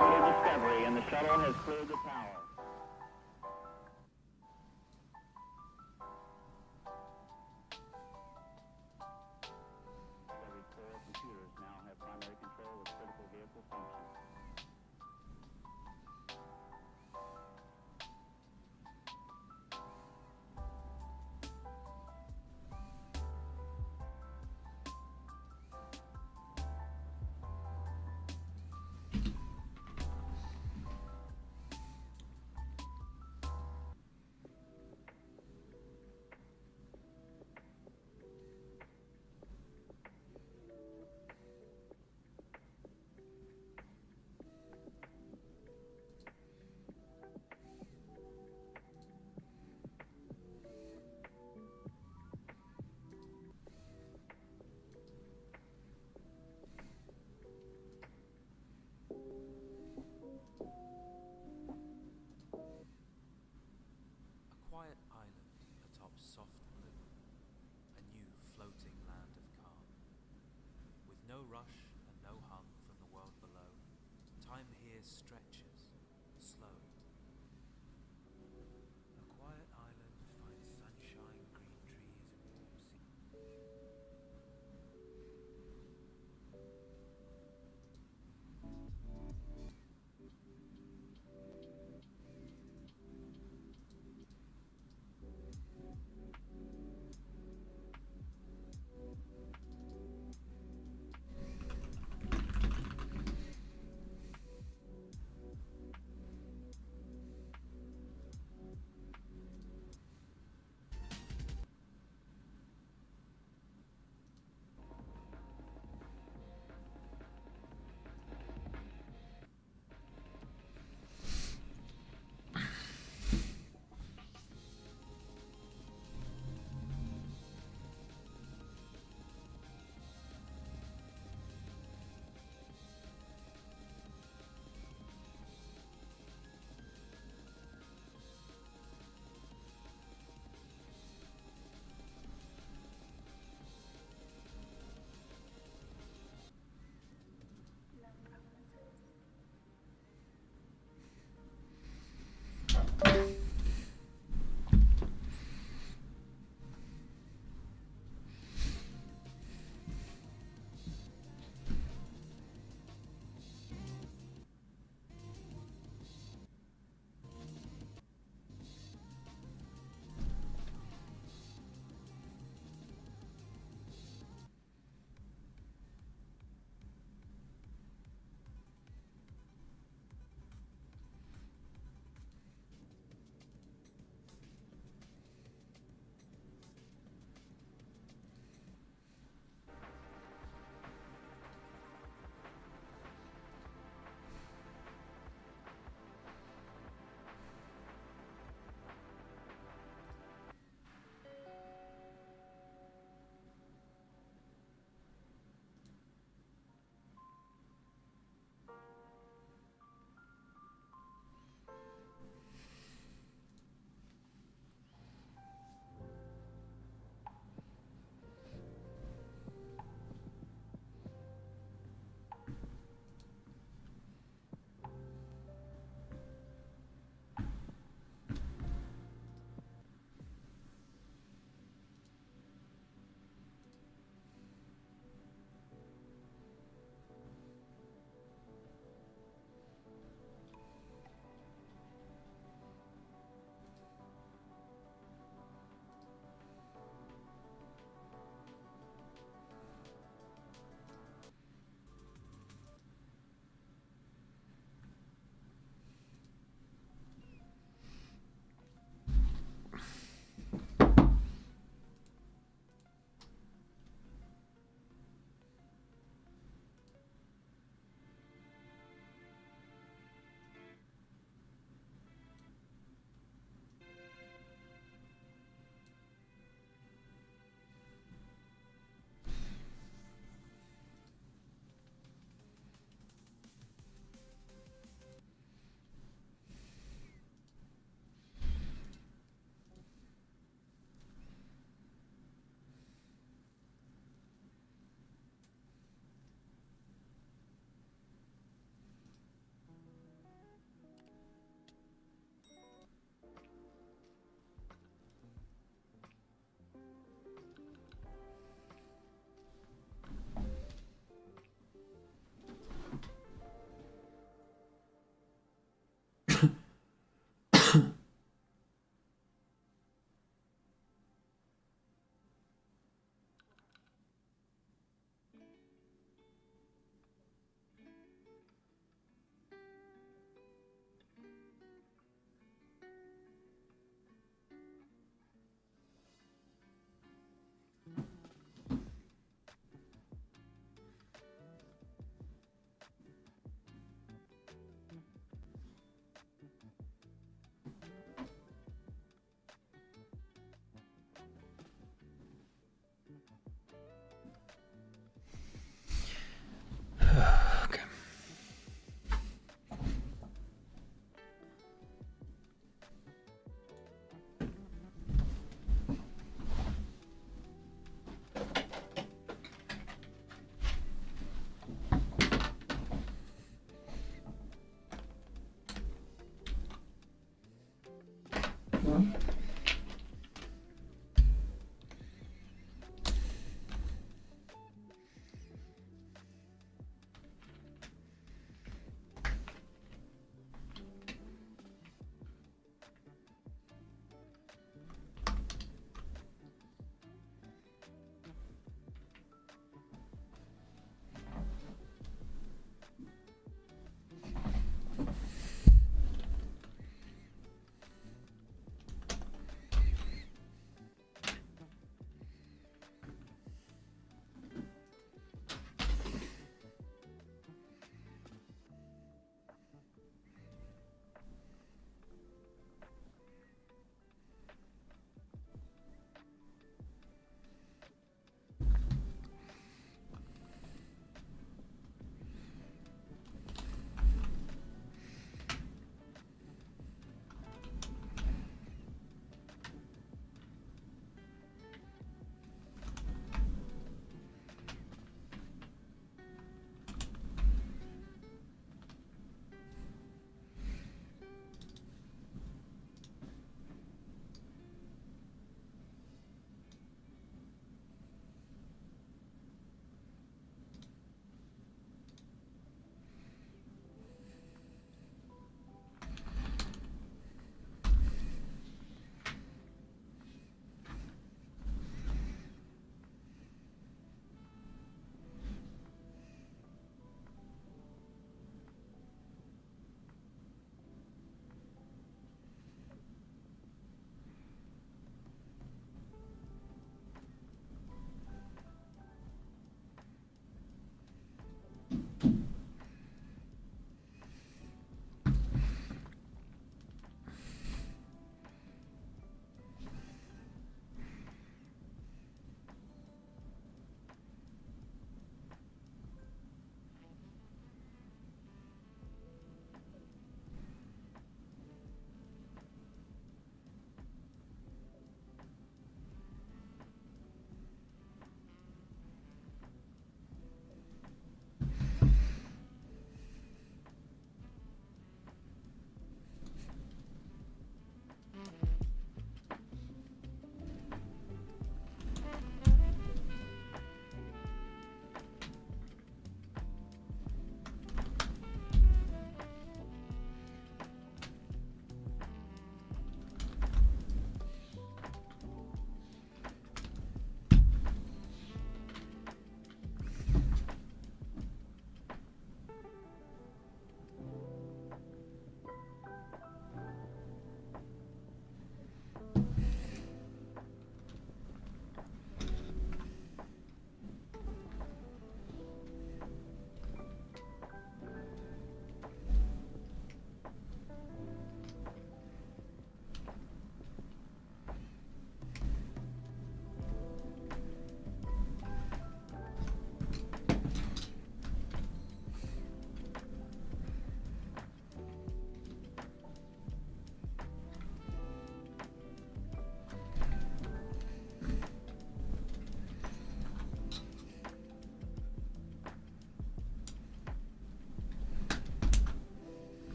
new discovery, and the shuttle has cleared the tower. Discovery's core computers now have primary control of critical vehicle functions. A quiet island atop soft blue, a new floating land of calm. With no rush and no hum from the world below, time here stretches, slow. A quiet island finds sunshine, green trees and warm sea.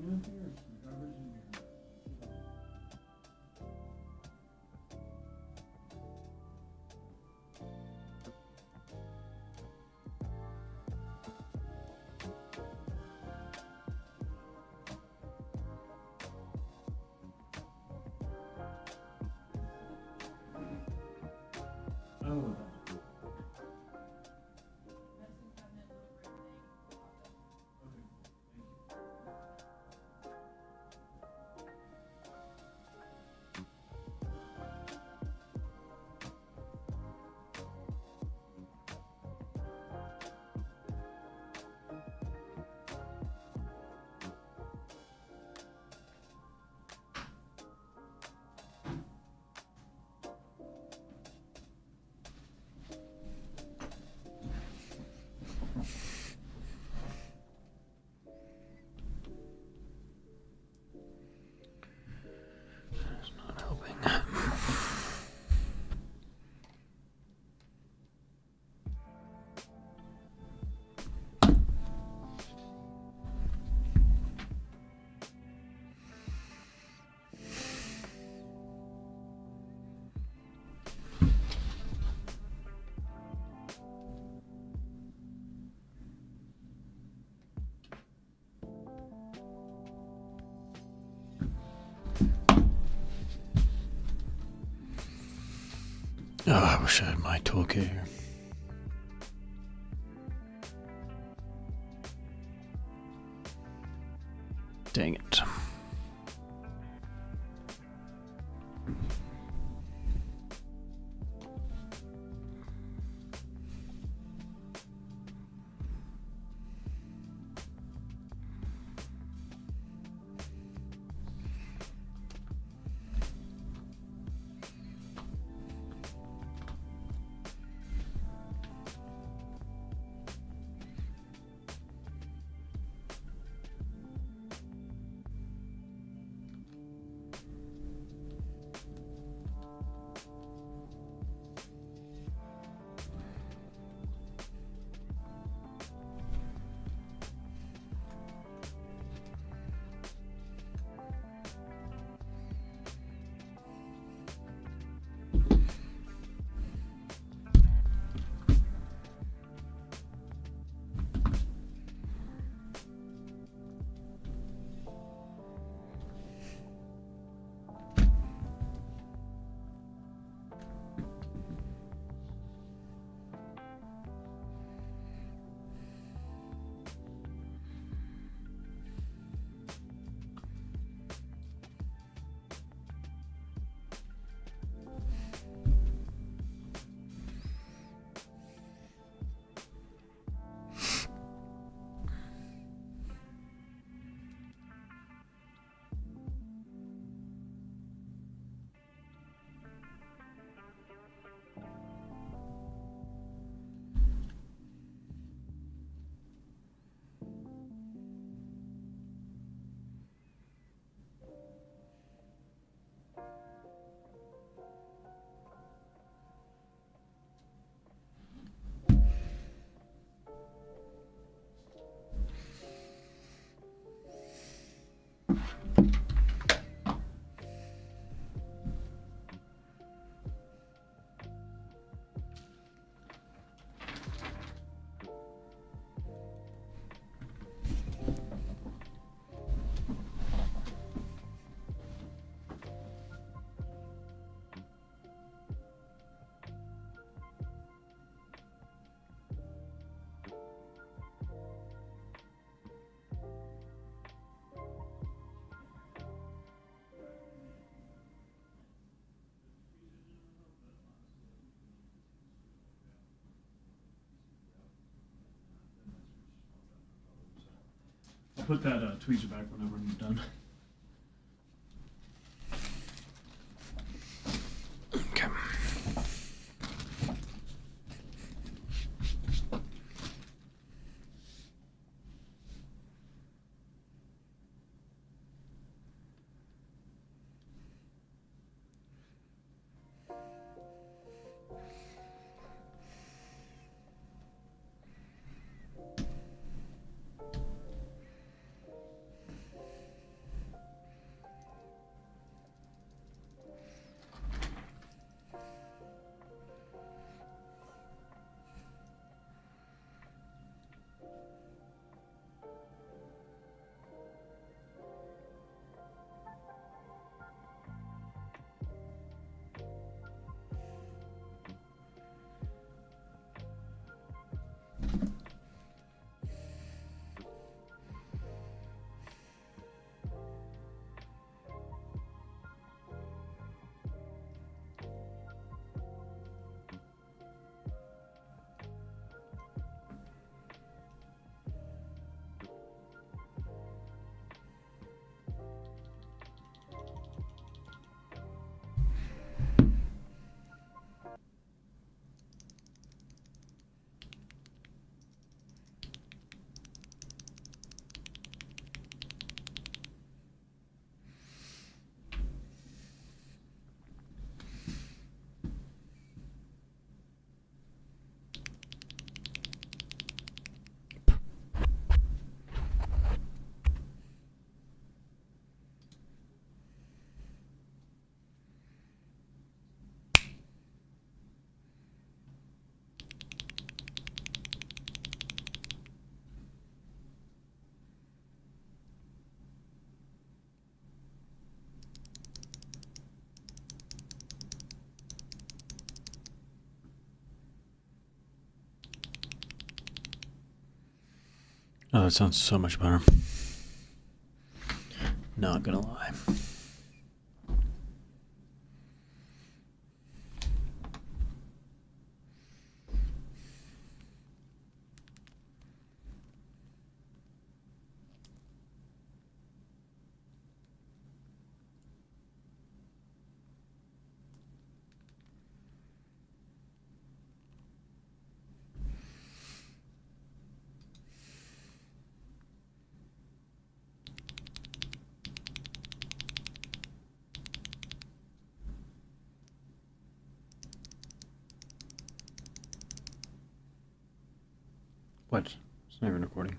Oh. It's not helping. Oh, I wish I had my toolkit here. Dang it. I'll put that tweezer back whenever I'm done. Okay. Oh, that sounds so much better. Not gonna lie. What? It's not even recording.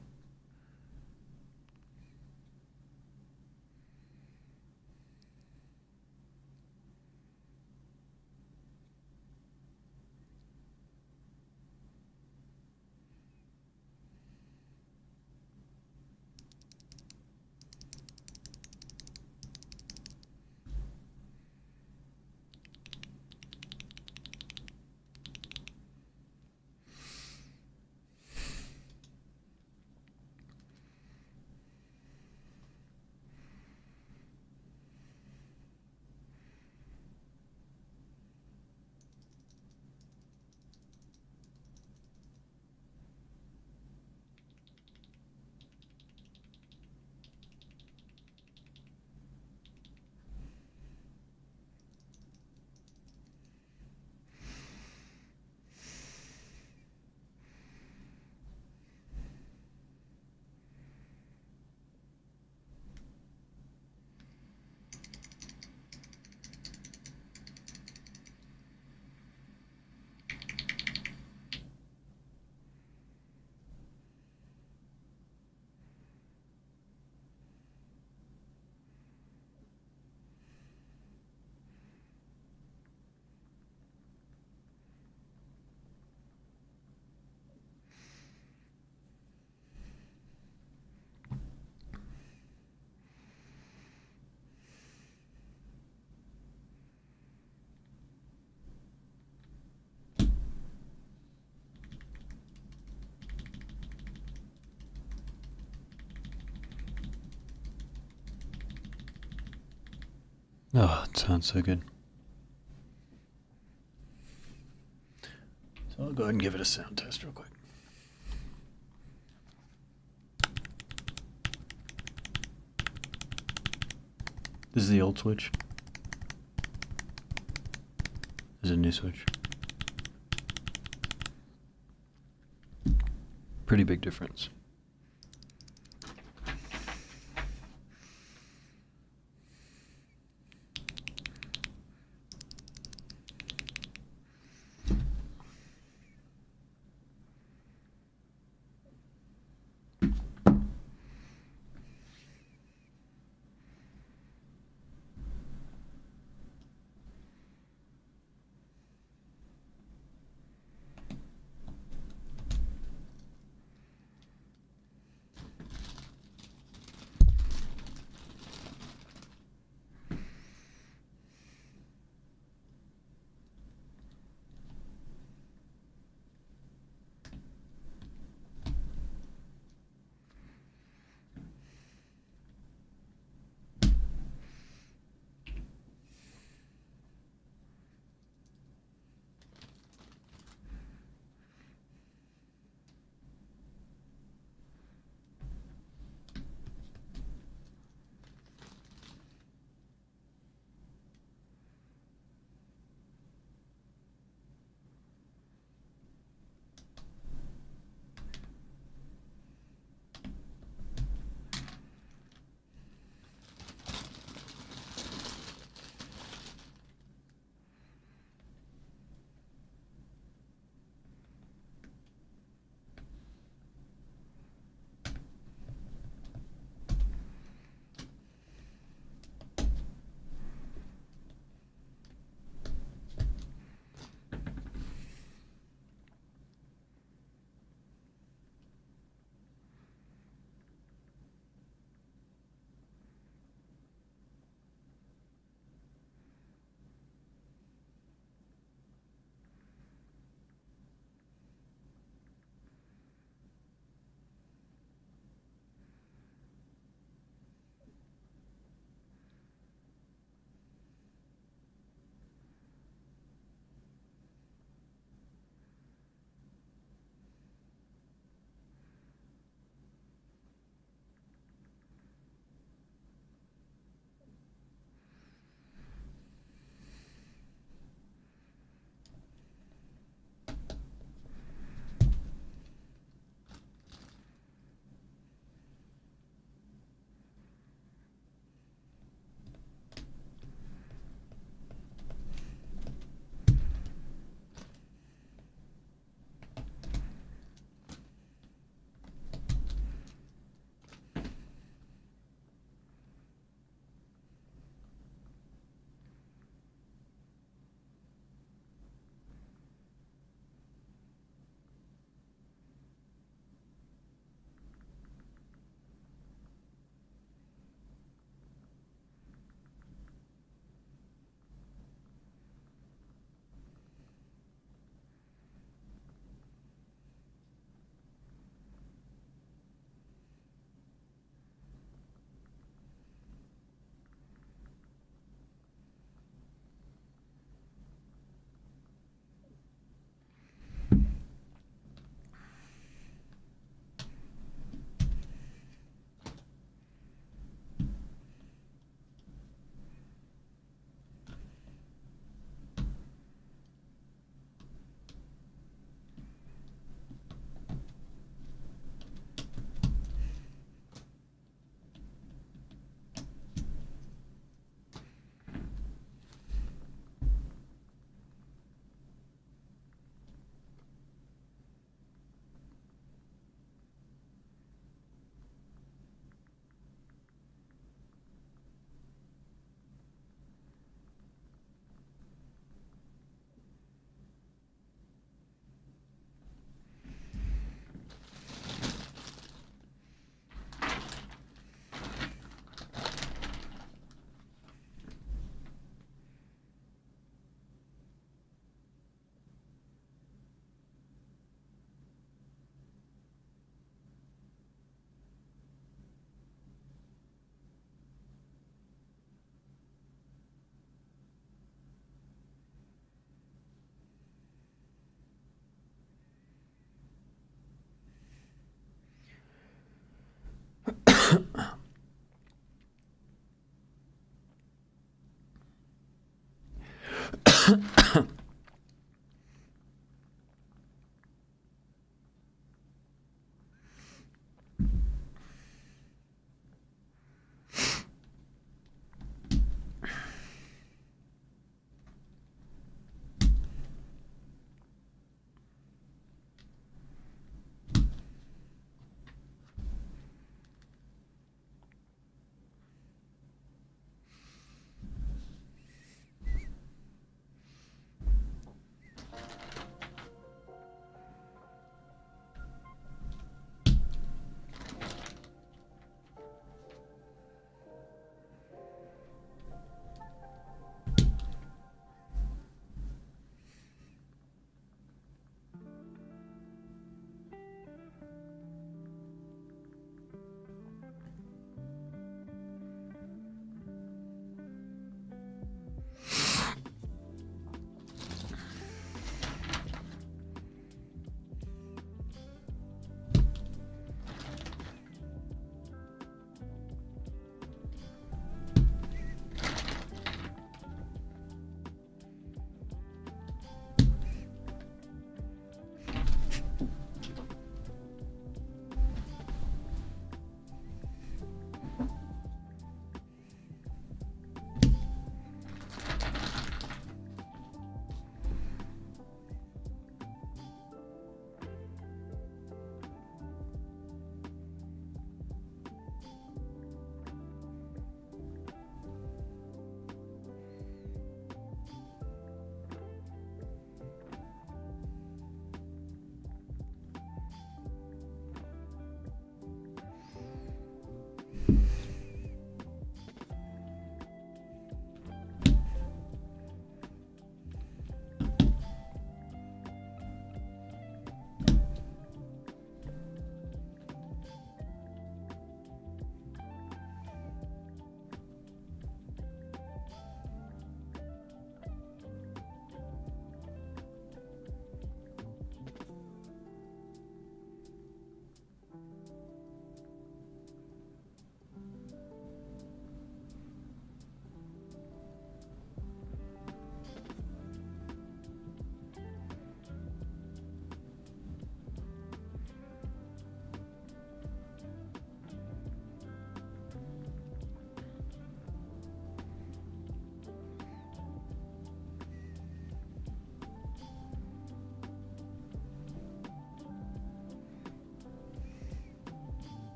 Oh, it sounds so good. So I'll go ahead and give it a sound test real quick. This is the old switch. This is a new switch. Pretty big difference.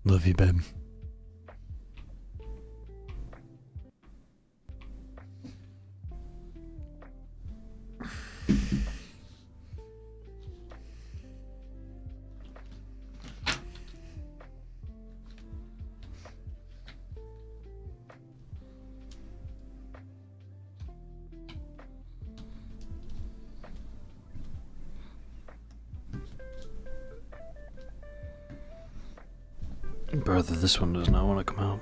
Love you, babe. Brother, this one does not want to come out.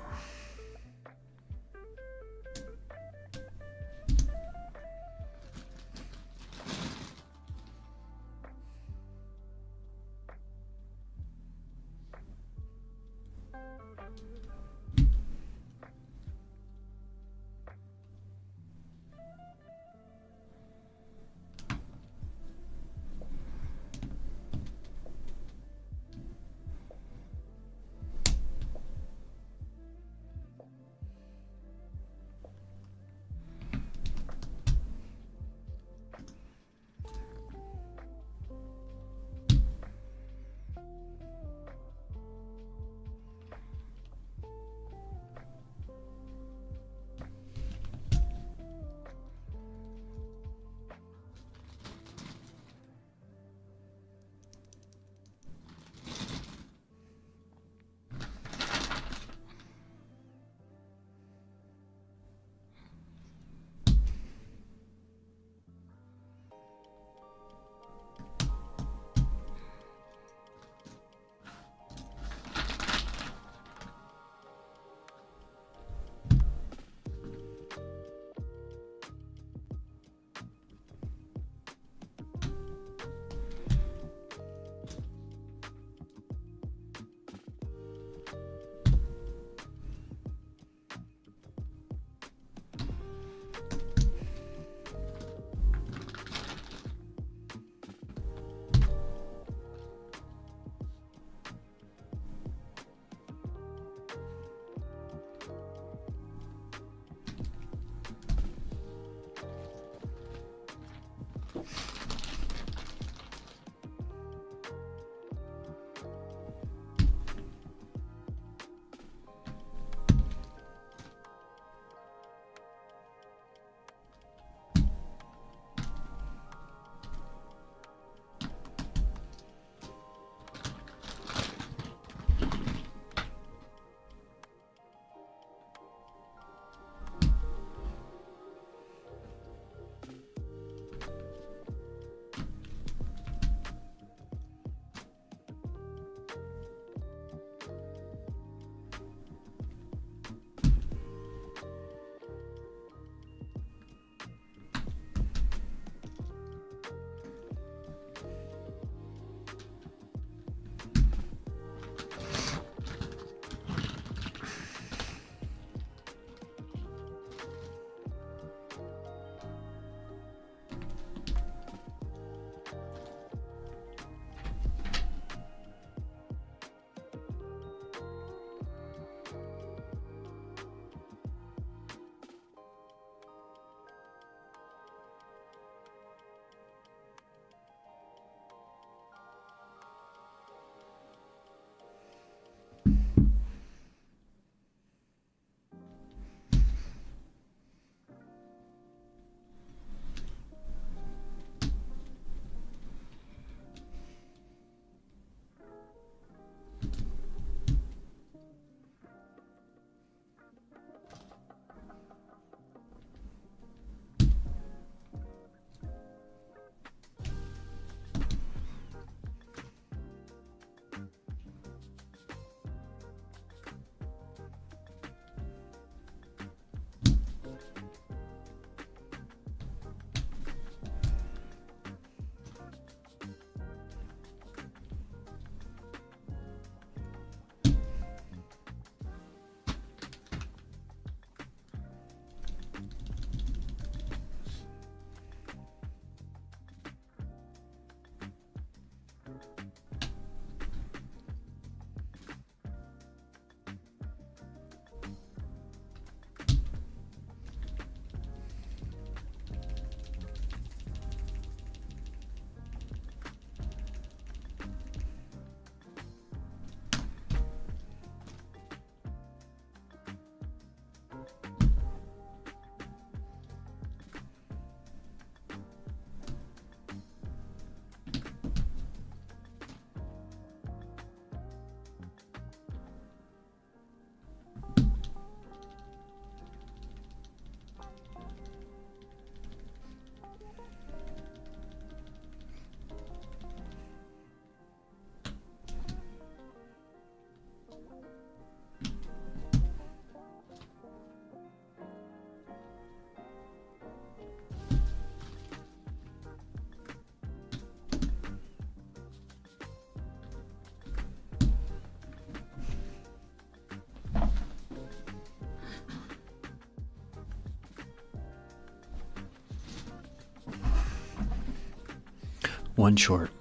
One short.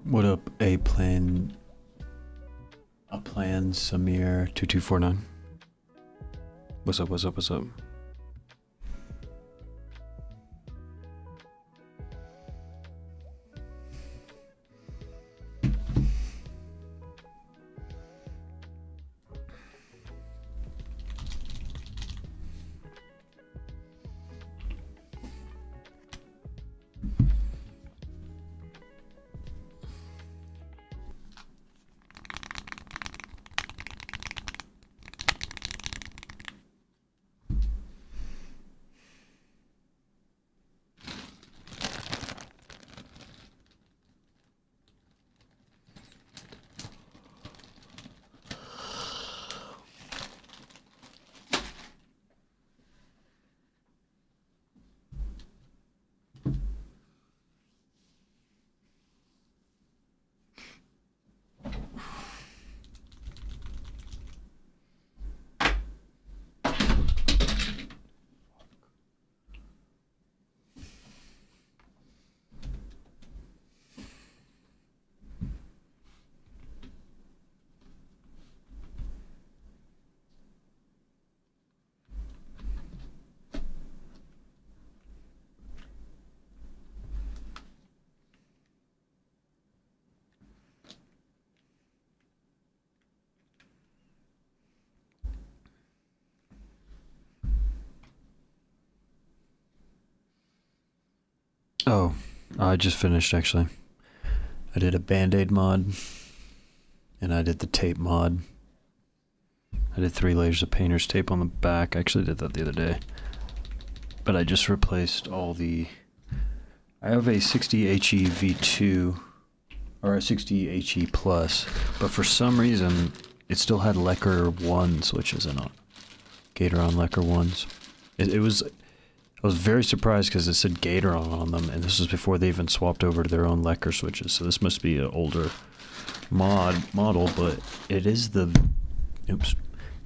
What up, A plan Samir 2249? What's up, what's up, what's up? Oh, I just finished actually. I did a Band-Aid mod, and I did the tape mod. I did 3 layers of painter's tape on the back. I actually did that the other day. But I just replaced all the... I have a 60HE V2, or a 60HE Plus, but for some reason, it still had Lecker 1 switches in it. Gatoron Lecker 1s. I was very surprised because it said Gatoron on them, and this was before they even swapped over to their own Lecker switches, so this must be an older model, but it is the... Oops.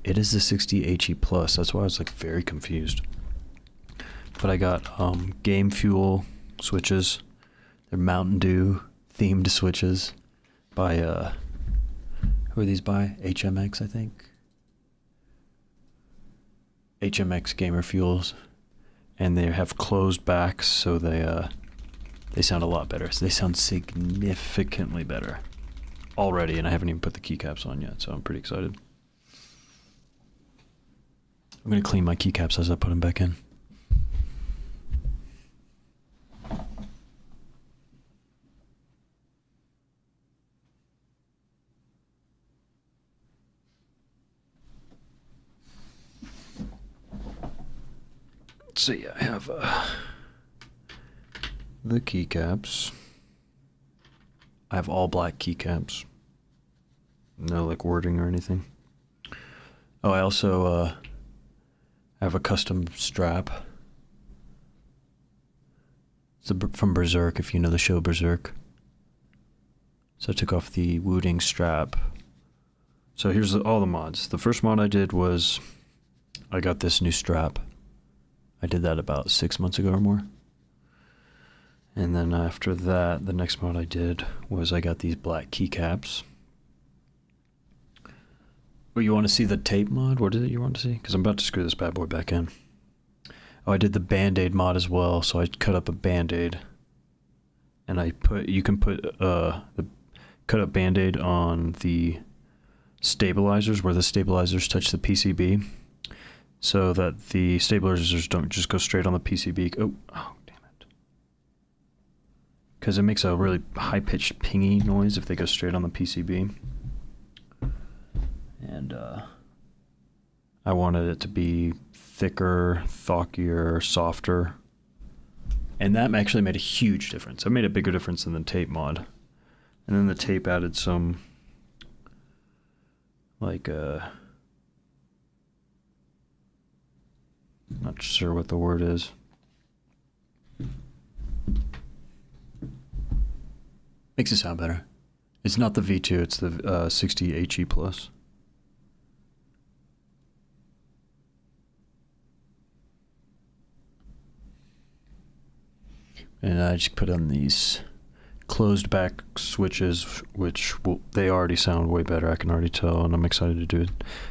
It is the 60HE Plus, that's why I was like very confused. But I got Game Fuel switches. They're Mountain Dew themed switches by, who are these by? HMX, I think? HMX Gamer Fuels. And they have closed backs, so they sound a lot better. So they sound significantly better already, and I haven't even put the keycaps on yet, so I'm pretty excited. I'm gonna clean my keycaps as I put them back in. So yeah, I have the keycaps. I have all black keycaps. No like wording or anything. Oh, I also have a custom strap. It's from Berserk, if you know the show Berserk. So I took off the wooting strap. So here's all the mods. The first mod I did was I got this new strap. I did that about 6 months ago or more. And then after that, the next mod I did was I got these black keycaps. Oh, you want to see the tape mod? What is it you want to see? Because I'm about to screw this bad boy back in. Oh, I did the Band-Aid mod as well, so I cut up a Band-Aid. And you can put the cut up Band-Aid on the stabilizers, where the stabilizers touch the PCB, so that the stabilizers don't just go straight on the PCB. Oh, damn it. Because it makes a really high-pitched pingy noise if they go straight on the PCB. And I wanted it to be thicker, thockier, softer. And that actually made a huge difference. It made a bigger difference than the tape mod. And then the tape added some, like, not sure what the word is. Makes it sound better. It's not the V2, it's the 60 HE Plus. And I just put on these closed back switches, which they already sound way better. I can already tell, and I'm excited to do a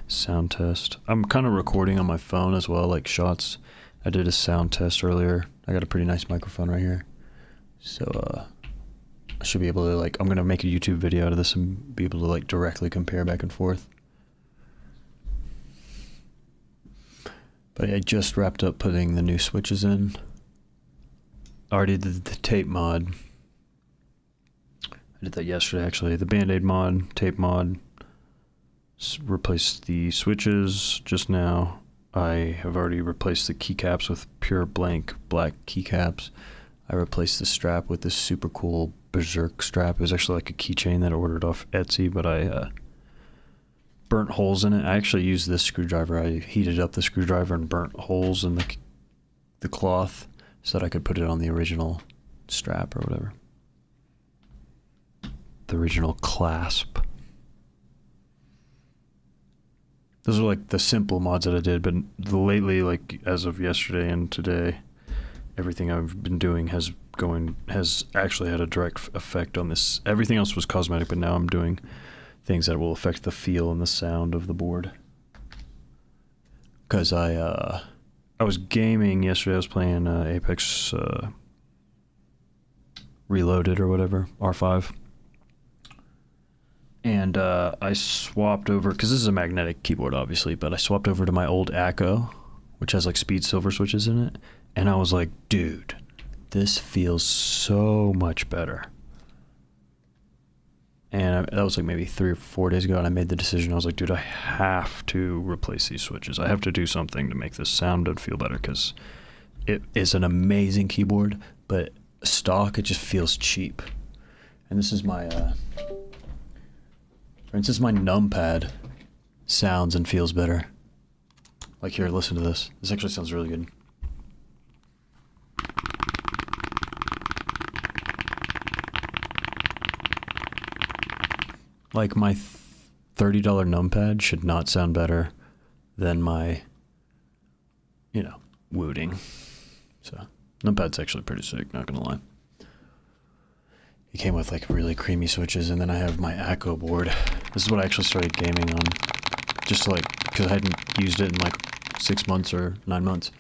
sound test. I'm kind of recording on my phone as well, like shots. I did a sound test earlier. I got a pretty nice microphone right here. So I should be able to, like, I'm going to make a YouTube video out of this and be able to, like, directly compare back and forth. But I just wrapped up putting the new switches in. I already did the tape mod. I did that yesterday, actually. The Band-Aid mod, tape mod. Replaced the switches just now. I have already replaced the keycaps with pure blank black keycaps. I replaced the strap with this super cool Berserk strap. It was actually like a keychain that I ordered off Etsy, but I burnt holes in it. I actually used this screwdriver. I heated up the screwdriver and burnt holes in the cloth so that I could put it on the original strap or whatever. The original clasp. Those are like the simple mods that I did, but lately, like as of yesterday and today, everything I've been doing has actually had a direct effect on this. Everything else was cosmetic, but now I'm doing things that will affect the feel and the sound of the board. Because I was gaming yesterday. I was playing Apex Reloaded or whatever, R5. And I swapped over, because this is a magnetic keyboard, obviously, but I swapped over to my old Acco, which has like speed silver switches in it. And I was like, dude, this feels so much better. And that was like maybe 3 or 4 days ago, and I made the decision. I was like, dude, I have to replace these switches. I have to do something to make this sound and feel better, because it is an amazing keyboard, but stock, it just feels cheap. And this is my, for instance, my numpad sounds and feels better. Like here, listen to this. This actually sounds really good. Like my $30 numpad should not sound better than my, wooting. So numpad's actually pretty sick, not gonna lie. It came with like really creamy switches, and then I have my Acco board. This is what I actually started gaming on, just to because I hadn't used it in like 6 months or 9 months.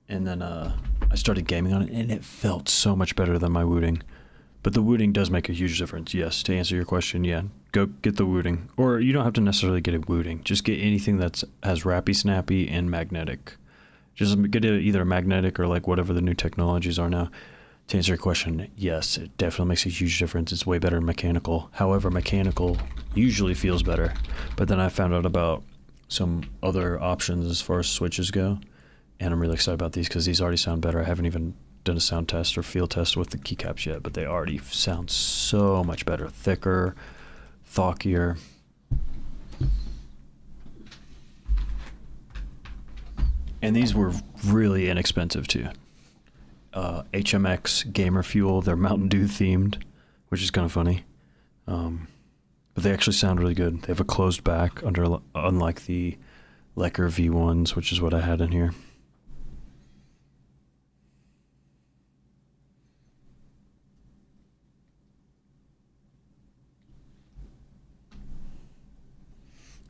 And then I started gaming on it, and it felt so much better than my wooting. But the wooting does make a huge difference. Yes, to answer your question, yeah, go get the wooting. Or you don't have to necessarily get a wooting. Just get anything that has rappy, snappy, and magnetic. Just get either a magnetic or like whatever the new technologies are now. To answer your question, yes, it definitely makes a huge difference. It's way better than mechanical. However, mechanical usually feels better. But then I found out about some other options as far as switches go. And I'm really excited about these because these already sound better. I haven't even done a sound test or feel test with the keycaps yet, but they already sound so much better. Thicker, thockier. And these were really inexpensive too. HMX Gamer Fuel, they're Mountain Dew themed, which is kind of funny. But they actually sound really good. They have a closed back, unlike the Lecker V1s, which is what I had in here.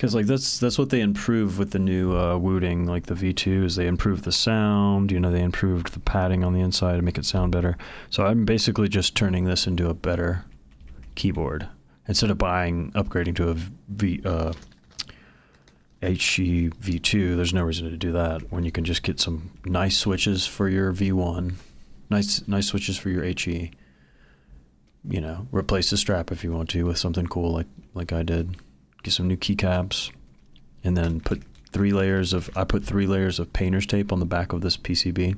Because like that's what they improved with the new wooting, like the V2, is they improved the sound. You know, they improved the padding on the inside to make it sound better. So I'm basically just turning this into a better keyboard instead of upgrading to a HE V2. There's no reason to do that when you can just get some nice switches for your V1, nice switches for your HE. You know, replace the strap if you want to with something cool like I did. Get some new keycaps, and then put 3 layers of painter's tape on the back of this PCB,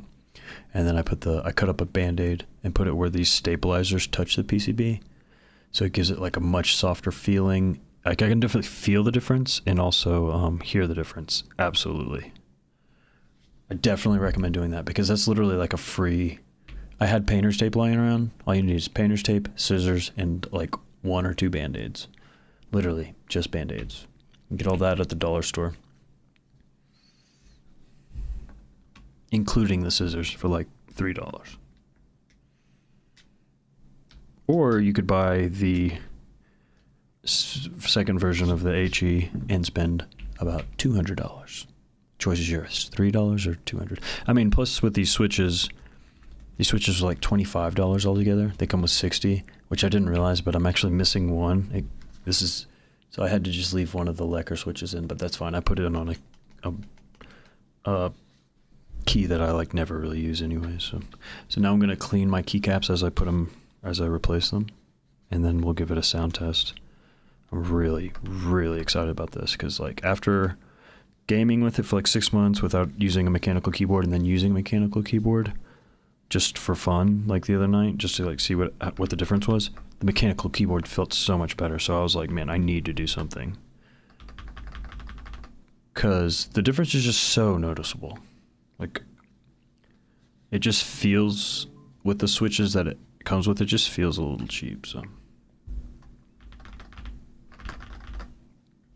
and then I cut up a Band-Aid and put it where these stabilizers touch the PCB, so it gives it like a much softer feeling. Like I can definitely feel the difference and also hear the difference. Absolutely, I definitely recommend doing that because that's literally like a free. I had painter's tape lying around. All you need is painter's tape, scissors, and like 1 or 2 Band-Aids. Literally, just Band-Aids. You get all that at the dollar store. Including the scissors for like $3. Or you could buy the second version of the HE and spend about $200. Choice is yours. $3 or $200. I mean, plus with these switches are like $25 altogether. They come with 60, which I didn't realize, but I'm actually missing one. So I had to just leave one of the Lecker switches in, but that's fine. I put it on a key that I like never really use anyway. So now I'm gonna clean my keycaps as I replace them, and then we'll give it a sound test. I'm really, really excited about this because like after gaming with it for like 6 months without using a mechanical keyboard and then using a mechanical keyboard just for fun, like the other night, just to like see what the difference was. The mechanical keyboard felt so much better, so I was like, man, I need to do something. Because the difference is just so noticeable. Like, it just feels, with the switches that it comes with, it just feels a little cheap, so.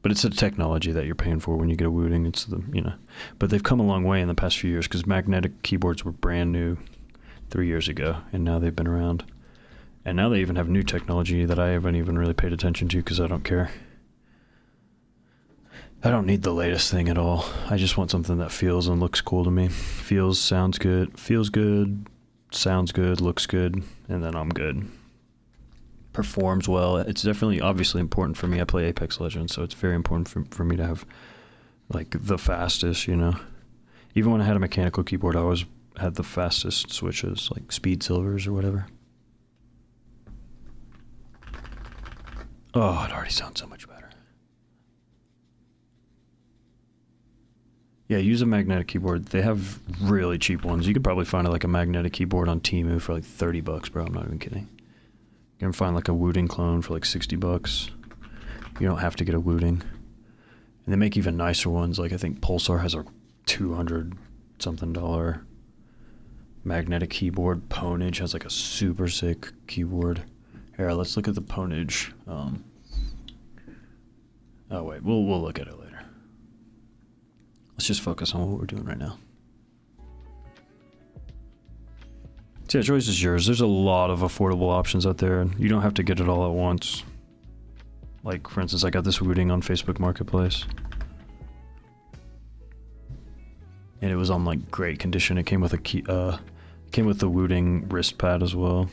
But it's the technology that you're paying for when you get a wooting. It's the, you know. But they've come a long way in the past few years, because magnetic keyboards were brand new 3 years ago, and now they've been around. And now they even have new technology that I haven't even really paid attention to because I don't care. I don't need the latest thing at all. I just want something that feels and looks cool to me. Feels good, sounds good, looks good, and then I'm good. Performs well. It's definitely, obviously important for me. I play Apex Legends, so it's very important for me to have like the fastest, you know. Even when I had a mechanical keyboard, I always had the fastest switches, like speed silvers or whatever. Oh, it already sounds so much better. Yeah, use a magnetic keyboard. They have really cheap ones. You could probably find like a magnetic keyboard on Temu for like $30, bro. I'm not even kidding. You can find like a wooting clone for like $60. You don't have to get a wooting. And they make even nicer ones. Like I think Pulsar has a $200 something magnetic keyboard. Ponage has like a super sick keyboard. Here, let's look at the Ponage. Oh wait, we'll look at it later. Let's just focus on what we're doing right now. So yeah, choice is yours. There's a lot of affordable options out there. You don't have to get it all at once. Like for instance, I got this wooting on Facebook Marketplace. And it was on like great condition. It came with a came with the wooting wrist pad as well.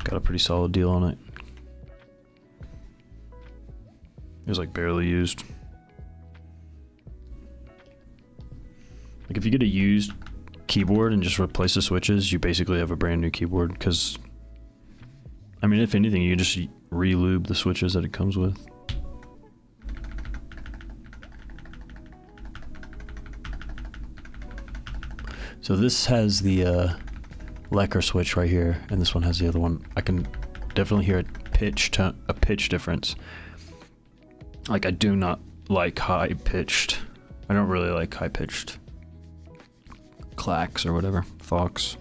Got a pretty solid deal on it. It was like barely used. Like if you get a used keyboard and just replace the switches, you basically have a brand new keyboard because, I mean, if anything, you just re-lube the switches that it comes with. So this has the Lecker switch right here, and this one has the other one. I can definitely hear a pitch difference. Like I do not like high-pitched. I don't really like high-pitched clacks or whatever, Fox.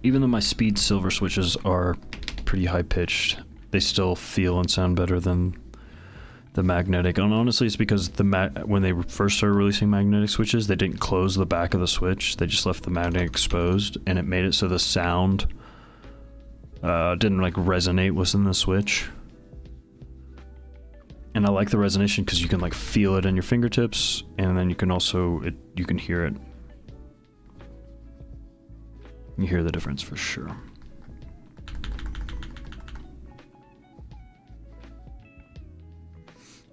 Even though my speed silver switches are pretty high-pitched, they still feel and sound better than the magnetic. And honestly, it's because when they first started releasing magnetic switches, they didn't close the back of the switch. They just left the magnet exposed, and it made it so the sound didn't like resonate within the switch. And I like the resonation because you can like feel it in your fingertips, and then you can also you can hear it. You hear the difference for sure.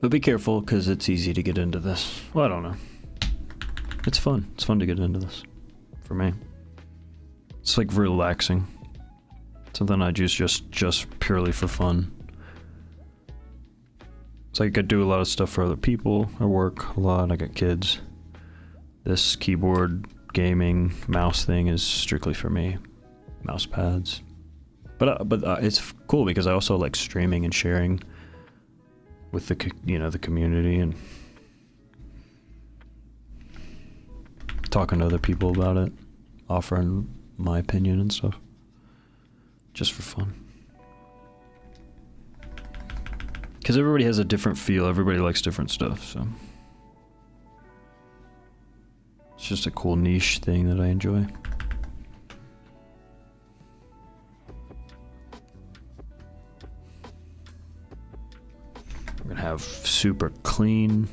But be careful because it's easy to get into this. Well, I don't know. It's fun. It's fun to get into this. For me. It's like relaxing. Something I use just purely for fun. It's like I do a lot of stuff for other people. I work a lot. I got kids. This keyboard gaming mouse thing is strictly for me. Mouse pads. But it's cool because I also like streaming and sharing with the community and talking to other people about it, offering my opinion and stuff, just for fun. Because everybody has a different feel. Everybody likes different stuff, so it's just a cool niche thing that I enjoy. We're gonna have super clean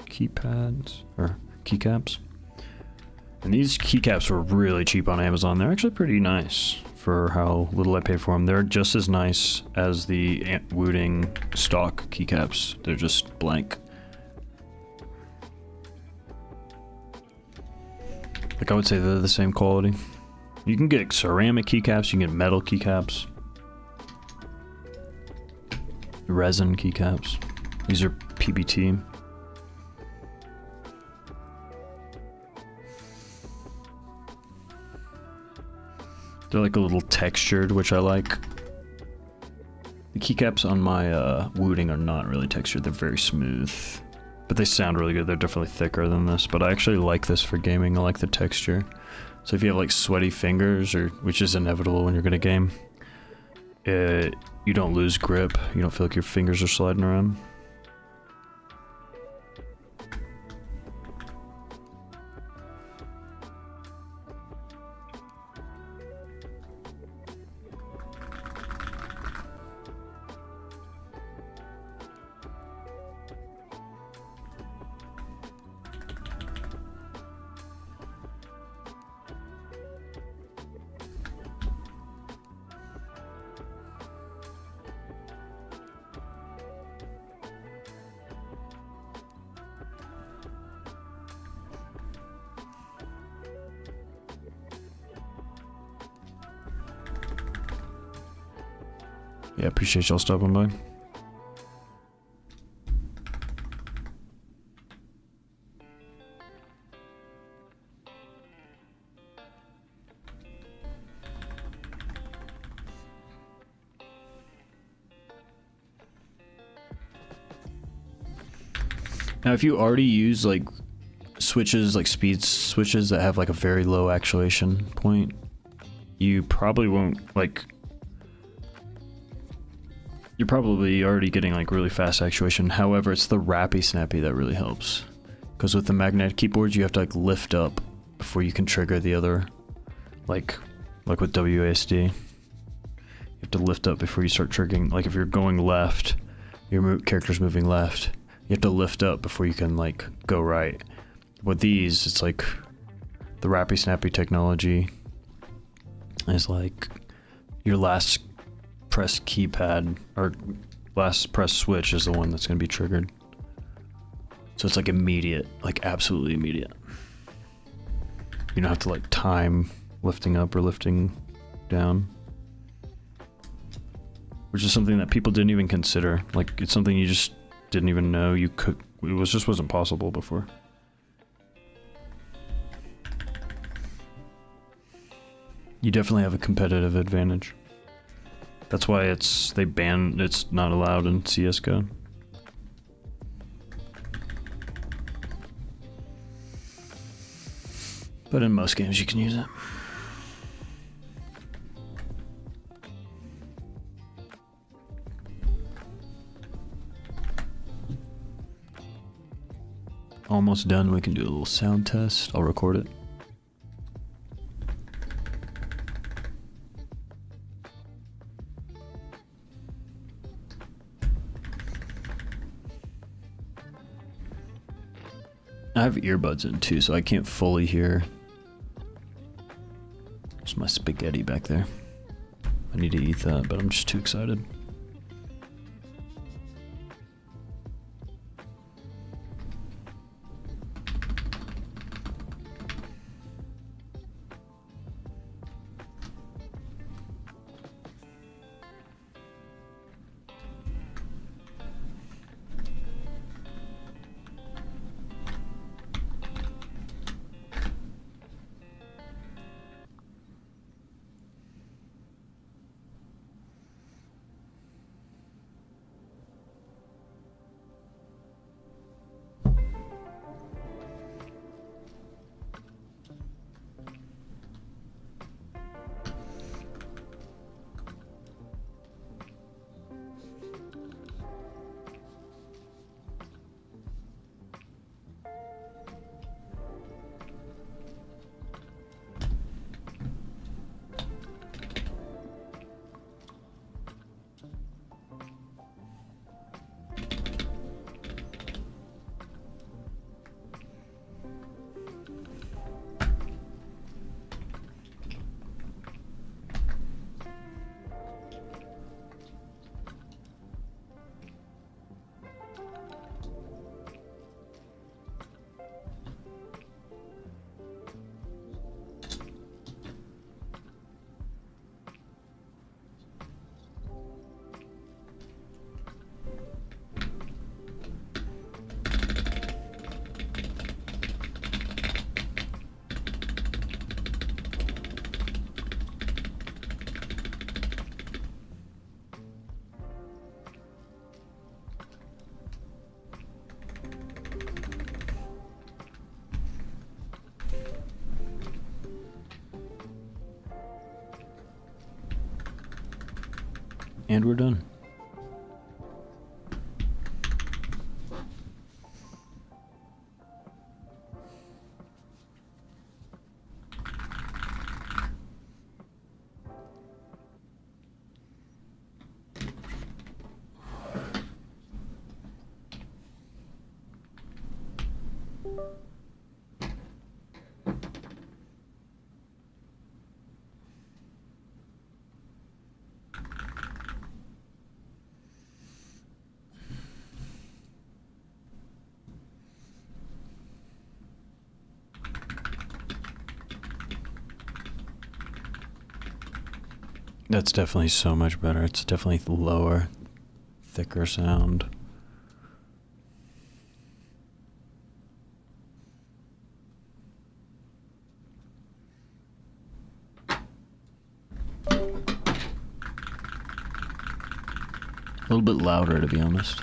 keypads or keycaps. And these keycaps were really cheap on Amazon. They're actually pretty nice for how little I paid for them. They're just as nice as the wooting stock keycaps. They're just blank. Like I would say they're the same quality. You can get ceramic keycaps, you can get metal keycaps. Resin keycaps. These are PBT. They're like a little textured, which I like. The keycaps on my wooting are not really textured. They're very smooth. But they sound really good. They're definitely thicker than this. But I actually like this for gaming. I like the texture. So if you have like sweaty fingers, which is inevitable when you're gonna game, you don't lose grip. You don't feel like your fingers are sliding around. Yeah, appreciate y'all stopping by. Now, if you already use like switches, like speed switches that have like a very low actuation point, you probably won't like. You're probably already getting like really fast actuation. However, it's the rappy snappy that really helps. Because with the magnetic keyboards, you have to like lift up before you can trigger the other, like with WASD. You have to lift up before you start triggering. Like if you're going left, your character's moving left, you have to lift up before you can like go right. With these, it's like the rappy snappy technology is like your last press keypad or last press switch is the one that's going to be triggered. So it's like immediate, like absolutely immediate. You don't have to like time lifting up or lifting down, which is something that people didn't even consider. Like it's something you just didn't even know you could. It just wasn't possible before. You definitely have a competitive advantage. That's why it's not allowed in CS:GO. But in most games you can use it. Almost done. We can do a little sound test. I'll record it. I have earbuds in too, so I can't fully hear. There's my spaghetti back there. I need to eat that, but I'm just too excited. And we're done. That's definitely so much better. It's definitely lower, thicker sound. A little bit louder, to be honest.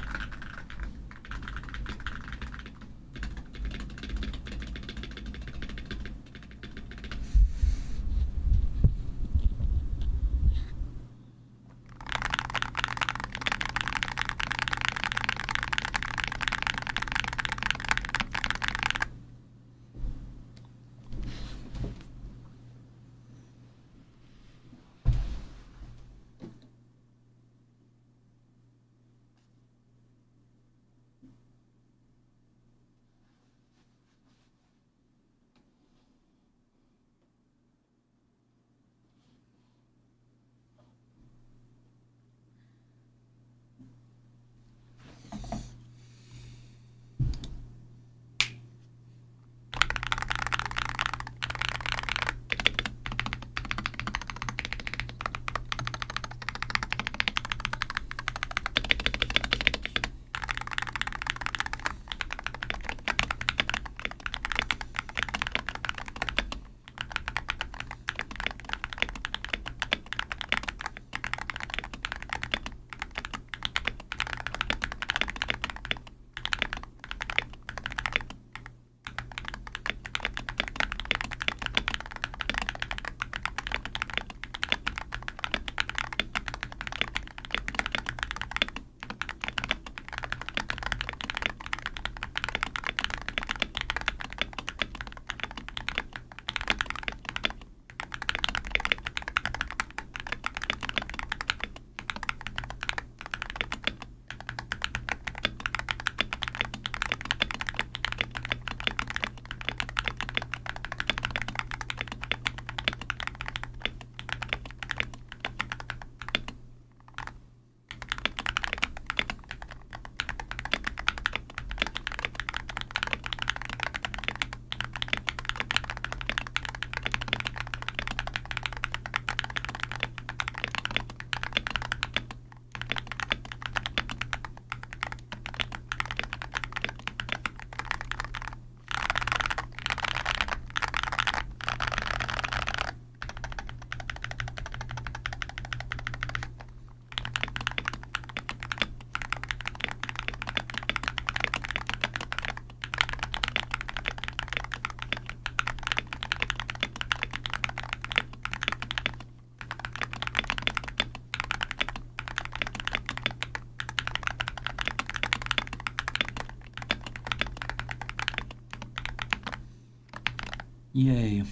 Yay.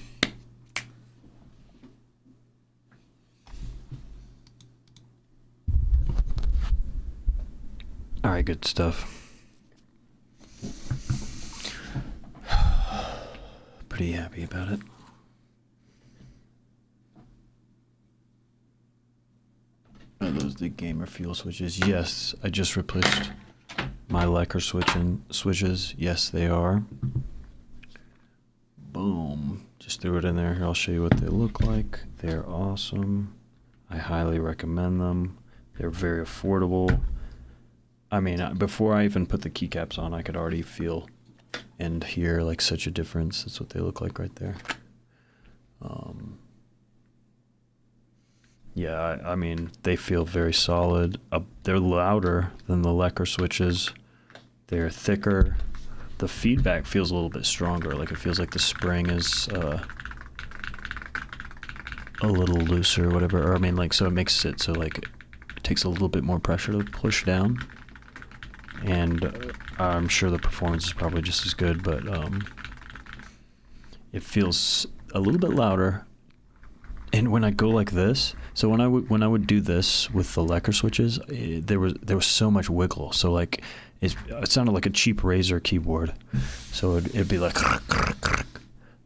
Alright, good stuff. Pretty happy about it. Are those the gamer fuel switches? Yes, I just replaced my lacquer switches. Yes, they are. Boom. Just threw it in there. Here, I'll show you what they look like. They're awesome. I highly recommend them. They're very affordable. I mean, before I even put the keycaps on, I could already feel and hear like such a difference. That's what they look like right there. Yeah, I mean, they feel very solid. They're louder than the lacquer switches. They're thicker. The feedback feels a little bit stronger. Like it feels like the spring is a little looser or whatever. Or I mean, like, so it makes it so like it takes a little bit more pressure to push down. And I'm sure the performance is probably just as good, but it feels a little bit louder. And when I go like this, so when I would do this with the lacquer switches, there was so much wiggle. So like it sounded like a cheap Razer keyboard. So it'd be like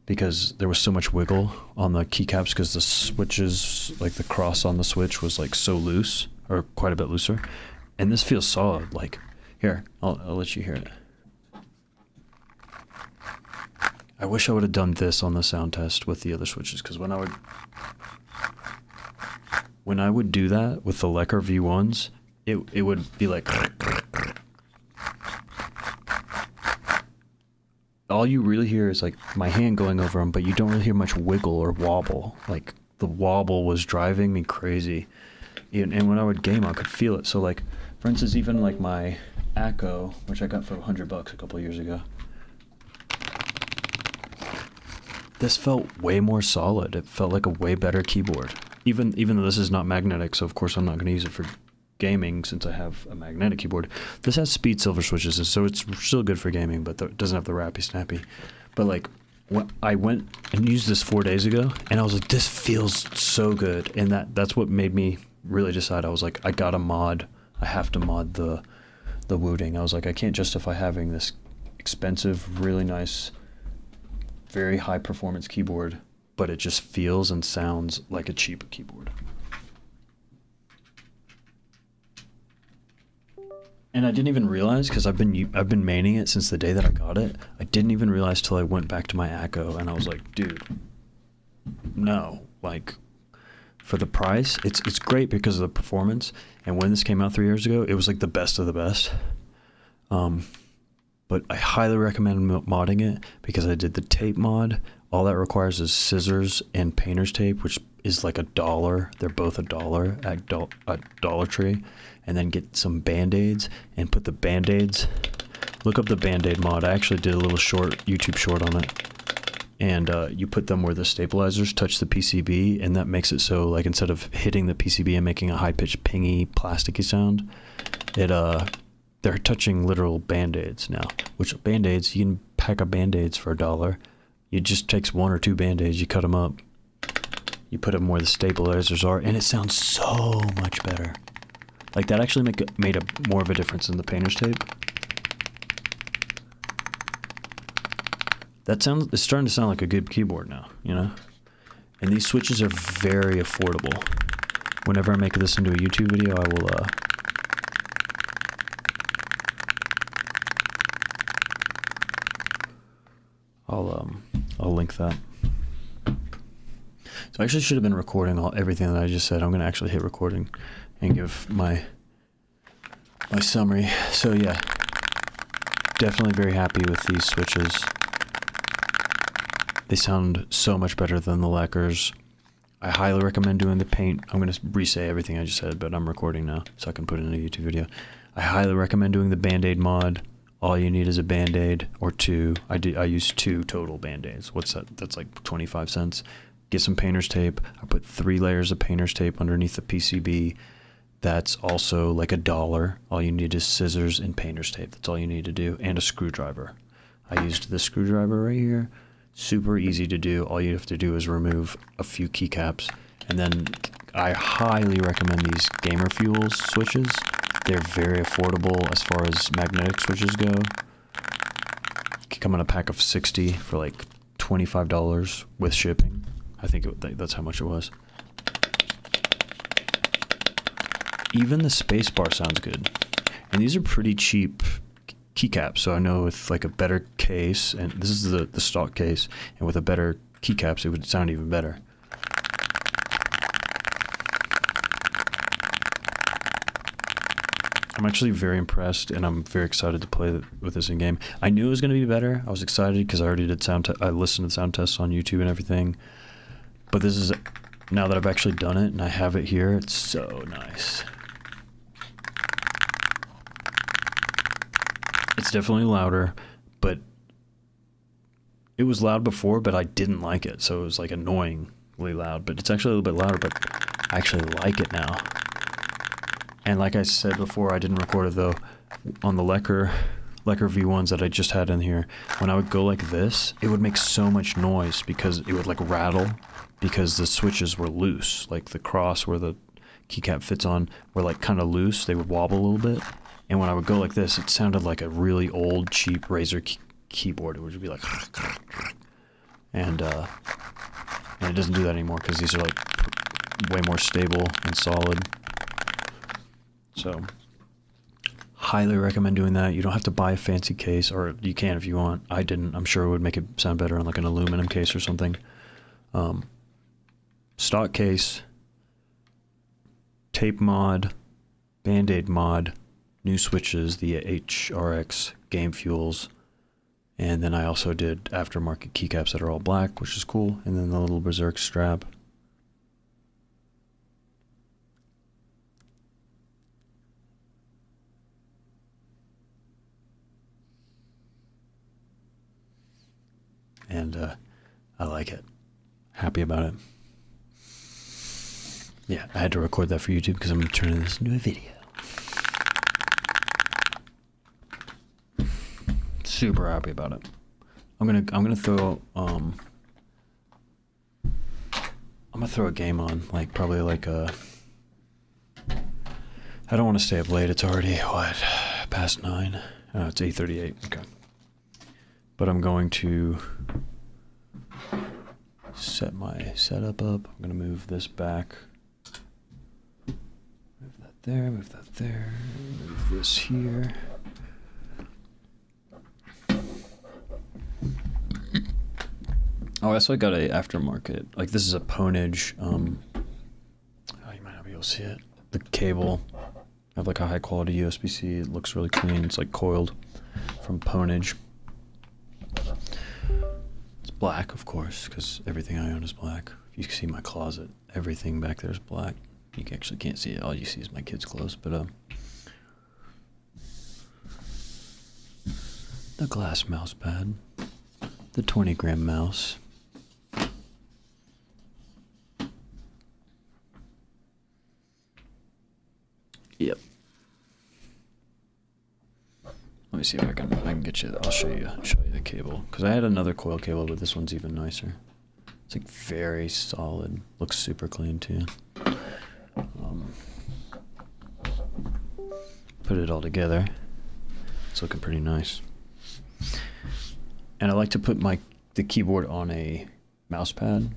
because there was so much wiggle on the keycaps because the switches, like the cross on the switch was like so loose or quite a bit looser. And this feels solid. Like here, I'll let you hear it. I wish I would have done this on the sound test with the other switches, because when I would do that with the Lecker V1s, it would be like all you really hear is like my hand going over them, but you don't really hear much wiggle or wobble. Like the wobble was driving me crazy, and when I would game, I could feel it. So like, for instance, even like my Acco, which I got for $100 a couple of years ago. This felt way more solid. It felt like a way better keyboard. Even though this is not magnetic, so of course I'm not going to use it for gaming since I have a magnetic keyboard. This has speed silver switches, and so it's still good for gaming, but it doesn't have the rappy snappy. But like, when I went and used this 4 days ago, and I was like, this feels so good, and that's what made me really decide. I was like, I gotta mod. I have to mod the wooting. I was like, I can't justify having this expensive, really nice, very high performance keyboard, but it just feels and sounds like a cheap keyboard. And I didn't even realize, because I've been maining it since the day that I got it. I didn't even realize till I went back to my Acco, and I was like, dude, no, like, for the price, it's great because of the performance. And when this came out 3 years ago, it was like the best of the best. But I highly recommend modding it because I did the tape mod. All that requires is scissors and painter's tape, which is like $1. They're both $1 at Dollar Tree. And then get some Band-Aids and put the Band-Aids. Look up the Band-Aid mod. I actually did a little YouTube short on it. And you put them where the stabilizers touch the PCB, and that makes it so, like, instead of hitting the PCB and making a high-pitched, pingy, plasticky sound, they're touching literal Band-Aids now. Which Band-Aids, you can pack of Band-Aids for $1. It just takes 1 or 2 Band-Aids, you cut them up, you put them where the stabilizers are, and it sounds so much better. Like, that actually made more of a difference than the painter's tape. It's starting to sound like a good keyboard now, you know? And these switches are very affordable. Whenever I make this into a YouTube video, I will, I'll link that. So I actually should have been recording everything that I just said. I'm going to actually hit recording and give my summary. So yeah, definitely very happy with these switches. They sound so much better than the lacquers. I highly recommend doing the paint. I'm going to re-say everything I just said, but I'm recording now, so I can put it in a YouTube video. I highly recommend doing the Band-Aid mod. All you need is a Band-Aid or 2. I use 2 total Band-Aids. What's that? That's like 25 cents. Get some painter's tape. I put 3 layers of painter's tape underneath the PCB. That's also like $1. All you need is scissors and painter's tape. That's all you need to do, and a screwdriver. I used this screwdriver right here. Super easy to do. All you have to do is remove a few keycaps, and then I highly recommend these Gamer Fuels switches. They're very affordable as far as magnetic switches go. Come in a pack of 60 for like $25 with shipping. I think that's how much it was. Even the spacebar sounds good. And these are pretty cheap keycaps, so I know with like a better case, and this is the stock case, and with a better keycaps it would sound even better. I'm actually very impressed, and I'm very excited to play with this in game. I knew it was going to be better. I was excited because I already did I listened to sound tests on YouTube and everything. But this is, now that I've actually done it and I have it here, it's so nice. It's definitely louder, but it was loud before, but I didn't like it, so it was like annoyingly loud. But it's actually a little bit louder, but I actually like it now. And like I said before, I didn't record it though, on the Lecker V1s that I just had in here, when I would go like this, it would make so much noise because it would like rattle, because the switches were loose. Like the cross where the keycap fits on were like kind of loose. They would wobble a little bit. And when I would go like this, it sounded like a really old, cheap Razer keyboard. It would be like, and it doesn't do that anymore because these are like way more stable and solid. So, highly recommend doing that. You don't have to buy a fancy case, or you can if you want. I didn't. I'm sure it would make it sound better on like an aluminum case or something. Stock case, tape mod, Band-Aid mod, new switches, the HRX Game Fuels, and then I also did aftermarket keycaps that are all black, which is cool, and then the little Berserk strap. And I like it. Happy about it. Yeah, I had to record that for YouTube because I'm turning this into a video. Super happy about it. I'm gonna throw I'm gonna throw a game on, like probably like a. I don't want to stay up late. It's already what, past 9. Oh, it's 8:38. Okay. But I'm going to set my setup up. I'm going to move this back. Move that there, move that there. Move this here. Oh, I also got a aftermarket. Like this is a Ponage. Oh, you might not be able to see it. The cable. I have like a high quality USB-C. It looks really clean. It's like coiled from Ponage. It's black, of course, because everything I own is black. If you see my closet, everything back there is black. You actually can't see it. All you see is my kids' clothes. But the glass mouse pad, the 20-gram mouse. Yep. Let me see if I can get you. I'll show you the cable, because I had another coil cable, but this one's even nicer. It's like very solid. Looks super clean too. Put it all together. It's looking pretty nice. And I like to put the keyboard on a mouse pad.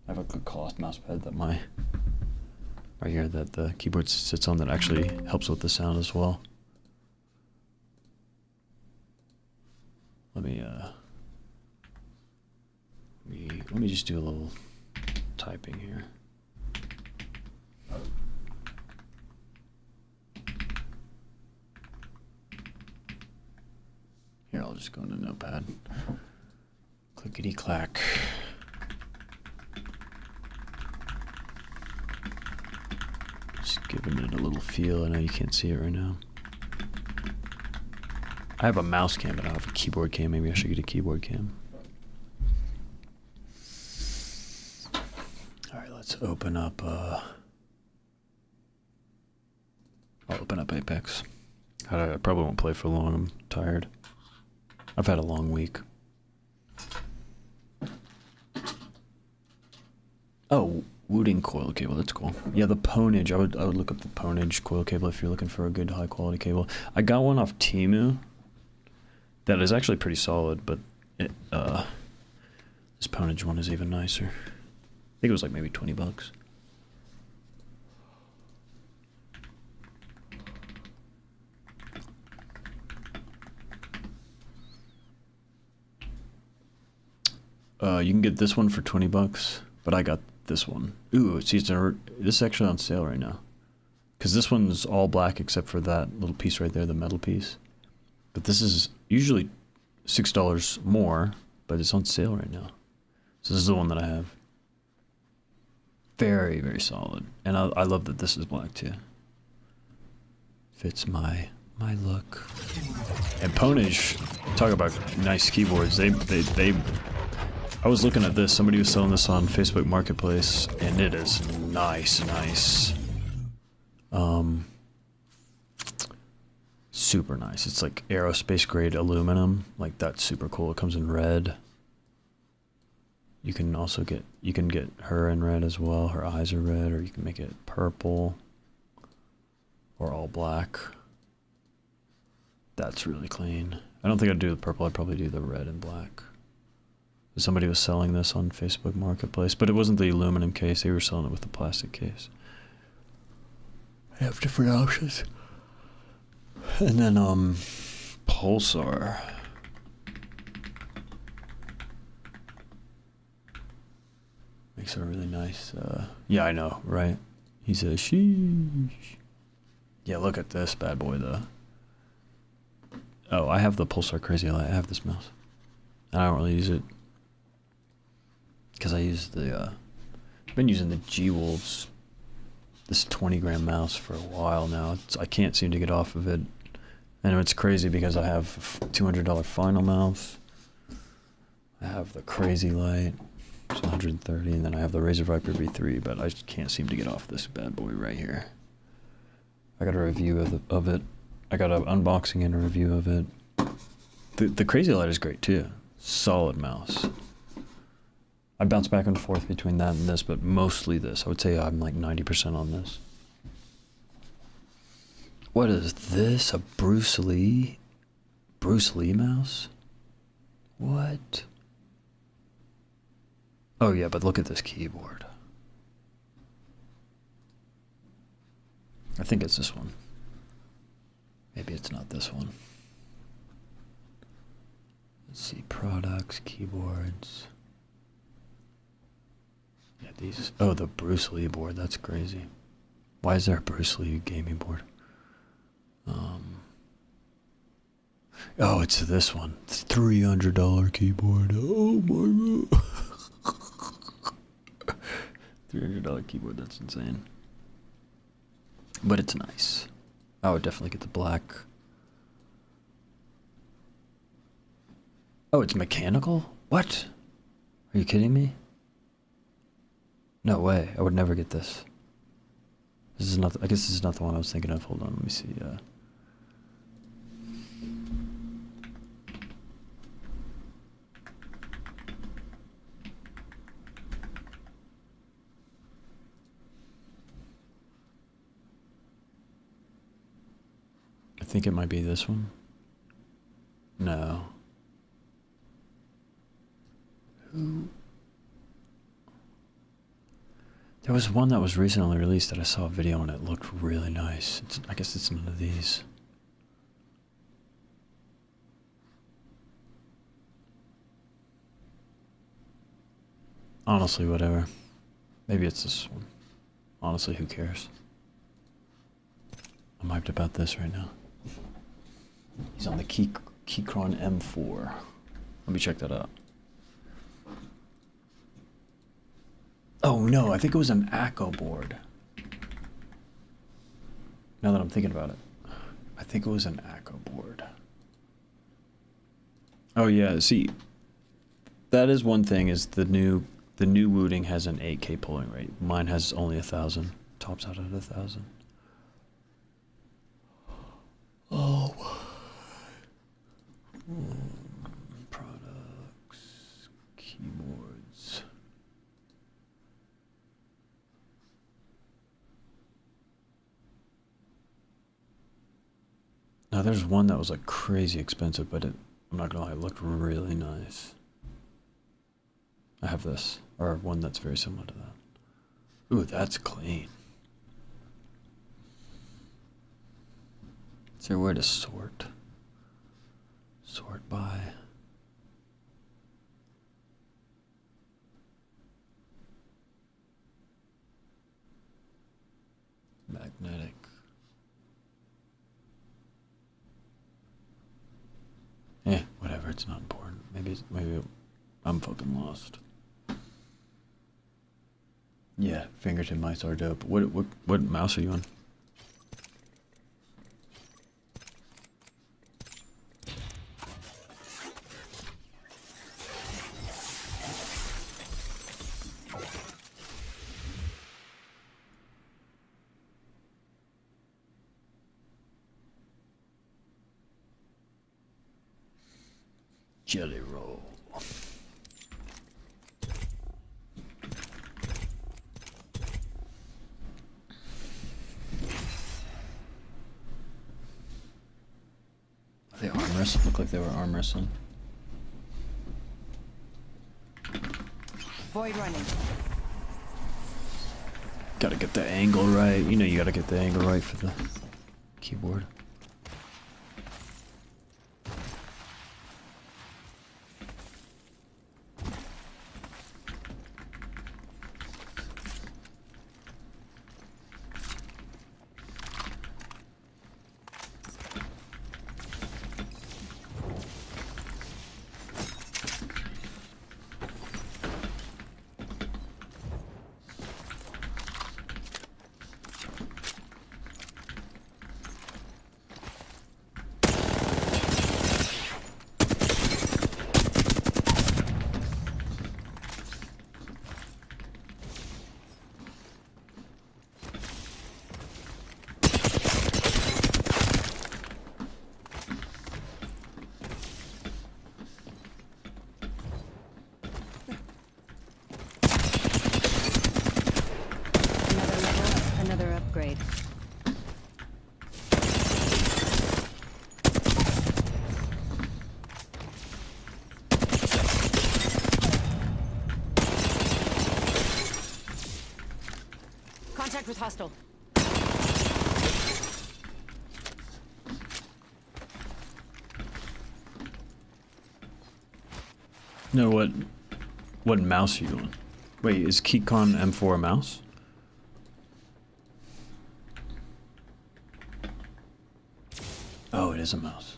I have a good cloth mouse pad that right here that the keyboard sits on, that actually helps with the sound as well. Let me just do a little typing here. Here, I'll just go into Notepad. Clickety clack. Just giving it a little feel. I know you can't see it right now. I have a mouse cam, but I don't have a keyboard cam. Maybe I should get a keyboard cam. Alright, let's open up, I'll open up Apex. I probably won't play for long. I'm tired. I've had a long week. Oh, wooting coil cable. That's cool. Yeah, the Ponage. I would look up the Ponage coil cable if you're looking for a good high quality cable. I got one off Temu. That is actually pretty solid, but it, this Ponage one is even nicer. I think it was like maybe $20. You can get this one for $20, but I got this one. Ooh, this is actually on sale right now. Because this one's all black except for that little piece right there, the metal piece. But this is usually $6 more, but it's on sale right now. So this is the one that I have. Very, very solid. And I love that this is black too. Fits my look. And Ponage, talk about nice keyboards. They I was looking at this, somebody was selling this on Facebook Marketplace, and it is nice. Super nice. It's like aerospace grade aluminum. Like, that's super cool. It comes in red. You can also get her in red as well. Her eyes are red, or you can make it purple or all black. That's really clean. I don't think I'd do the purple. I'd probably do the red and black. Somebody was selling this on Facebook Marketplace, but it wasn't the aluminum case. They were selling it with the plastic case. I have different options. And then Pulsar. Makes a really nice yeah, I know, right? He says sheesh. Yeah, look at this bad boy though. Oh, I have the Pulsar Crazy Light. I have this mouse. And I don't really use it. Because I use the, I've been using the G-Wolves, this 20-gram mouse for a while now. I can't seem to get off of it. And it's crazy because I have a $200 Final mouse. I have the Crazy Light, it's 130, and then I have the Razer Viper V3, but I just can't seem to get off this bad boy right here. I got a review of it. I got an unboxing and a review of it. The Crazy Light is great too. Solid mouse. I bounce back and forth between that and this, but mostly this. I would say I'm like 90% on this. What is this? A Bruce Lee mouse? What? Oh yeah, but look at this keyboard. I think it's this one. Maybe it's not this one. Let's see, products, keyboards. Yeah, these. Oh, the Bruce Lee board. That's crazy. Why is there a Bruce Lee gaming board? Oh, it's this one. It's $300 keyboard. Oh my god. $300 keyboard. That's insane. But it's nice. I would definitely get the black. Oh, it's mechanical? What? Are you kidding me? No way. I would never get this. This is not. I guess this is not the one I was thinking of. Hold on. Let me see. I think it might be this one. No. Who? There was one that was recently released that I saw a video and it looked really nice. I guess it's none of these. Honestly, whatever. Maybe it's this one. Honestly, who cares? I'm hyped about this right now. He's on the Keychron M4. Let me check that out. Oh no, I think it was an ACO board. Now that I'm thinking about it. I think it was an ACO board. Oh yeah, see. That is one thing, is the new wooting has an 8K polling rate. Mine has only 1,000. Tops out at 1,000. Oh. Products, keyboards. Now there's one that was like crazy expensive, but I'm not gonna lie, it looked really nice. I have this, or one that's very similar to that. Ooh, that's clean. Is there a way to sort? Sort by. Magnetic. Whatever, it's not important. Maybe I'm fucking lost. Yeah, fingertip mice are dope. What mouse are you on? Jelly roll. They arm wrestle. Look like they were arm wrestling. Void running. Gotta get the angle right. You know you gotta get the angle right for the keyboard. Another level, another upgrade. Contact with hostile. No, what mouse are you on? Wait, is KeyCon M4 a mouse? Oh, it is a mouse.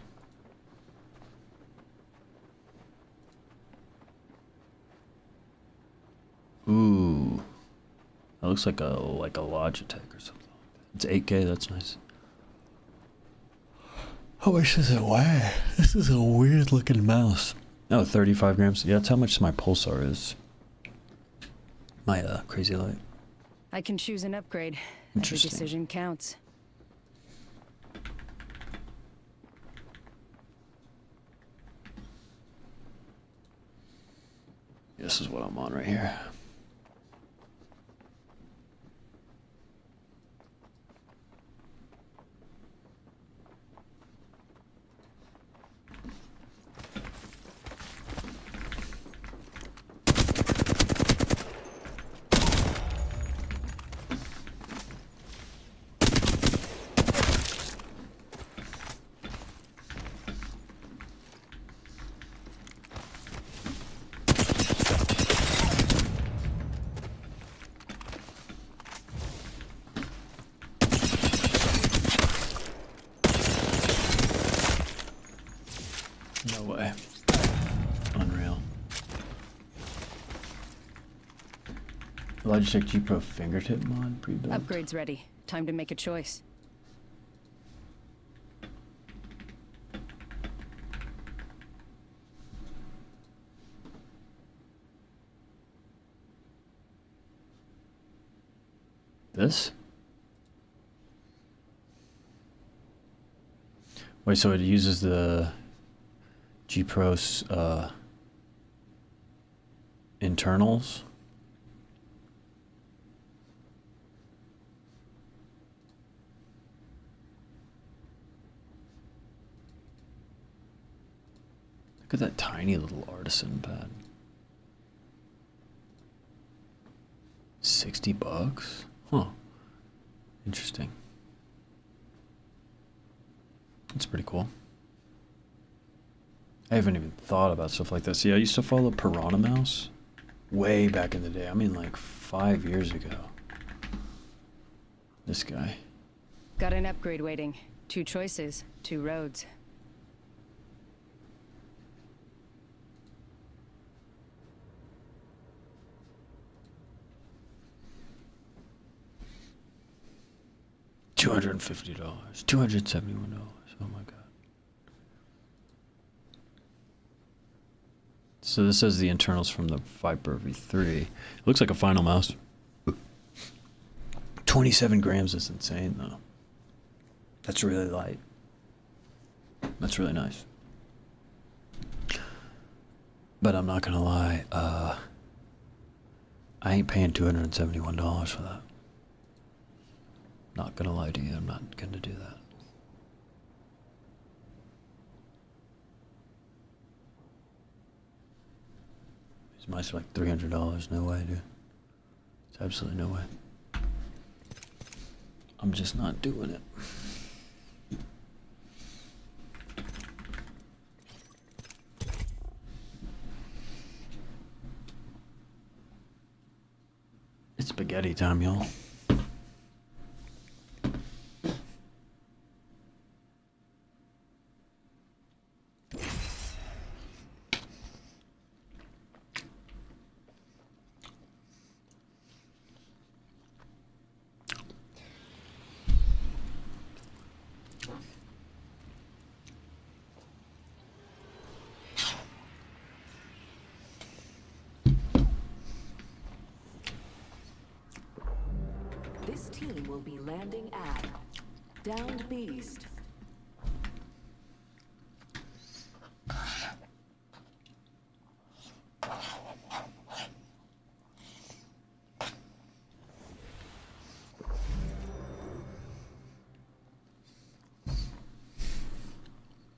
Ooh. That looks like a Logitech or something. It's 8K, that's nice. How much does it weigh? This is a weird looking mouse. Oh, 35 grams. Yeah, that's how much my pulsar is. My crazy light. I can choose an upgrade. Every Interesting. decision counts. This is what I'm on right here. No way. Unreal. Logitech G Pro fingertip mod pre-built. Upgrade's ready. Time to make a choice. This? Wait, so it uses the G Pro's internals? Look at that tiny little artisan pad. $60? Huh. Interesting. That's pretty cool. I haven't even thought about stuff like this. Yeah, I used to follow Piranha Mouse way back in the day. I mean, like 5 years ago. This guy. Got an upgrade waiting. 2 choices, 2 roads. $250. $271. Oh my god. So this says the internals from the Viper V3. It looks like a final mouse. 27 grams is insane though. That's really light. That's really nice. But I'm not gonna lie, I ain't paying $271 for that. Not gonna lie to you, I'm not gonna do that. These mice are like $300. No way, dude. It's absolutely no way. I'm just not doing it. It's spaghetti time, y'all. This team will be landing at Downed Beast.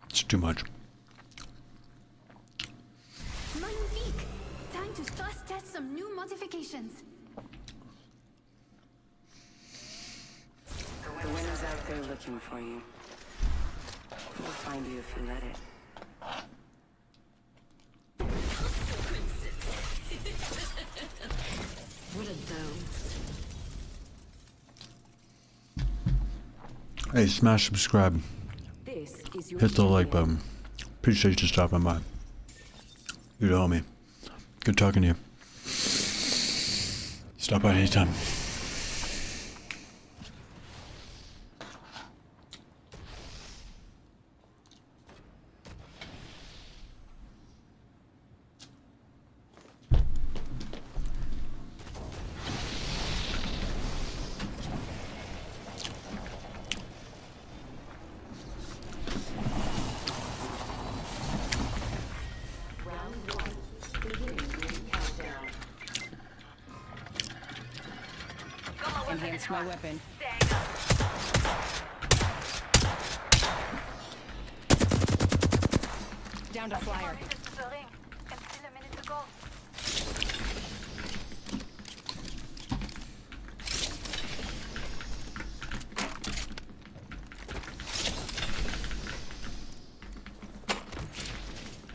It's too much. Magnifique! Time to stress test some new modifications. The winner's out there looking for you. We'll find you if you let it. What are those? Hey, smash subscribe. This is your Hit the like champion. button. Appreciate you stopping by. You're the homie. Good talking to you. Stop by anytime. Enhanced my weapon. Down to flyer.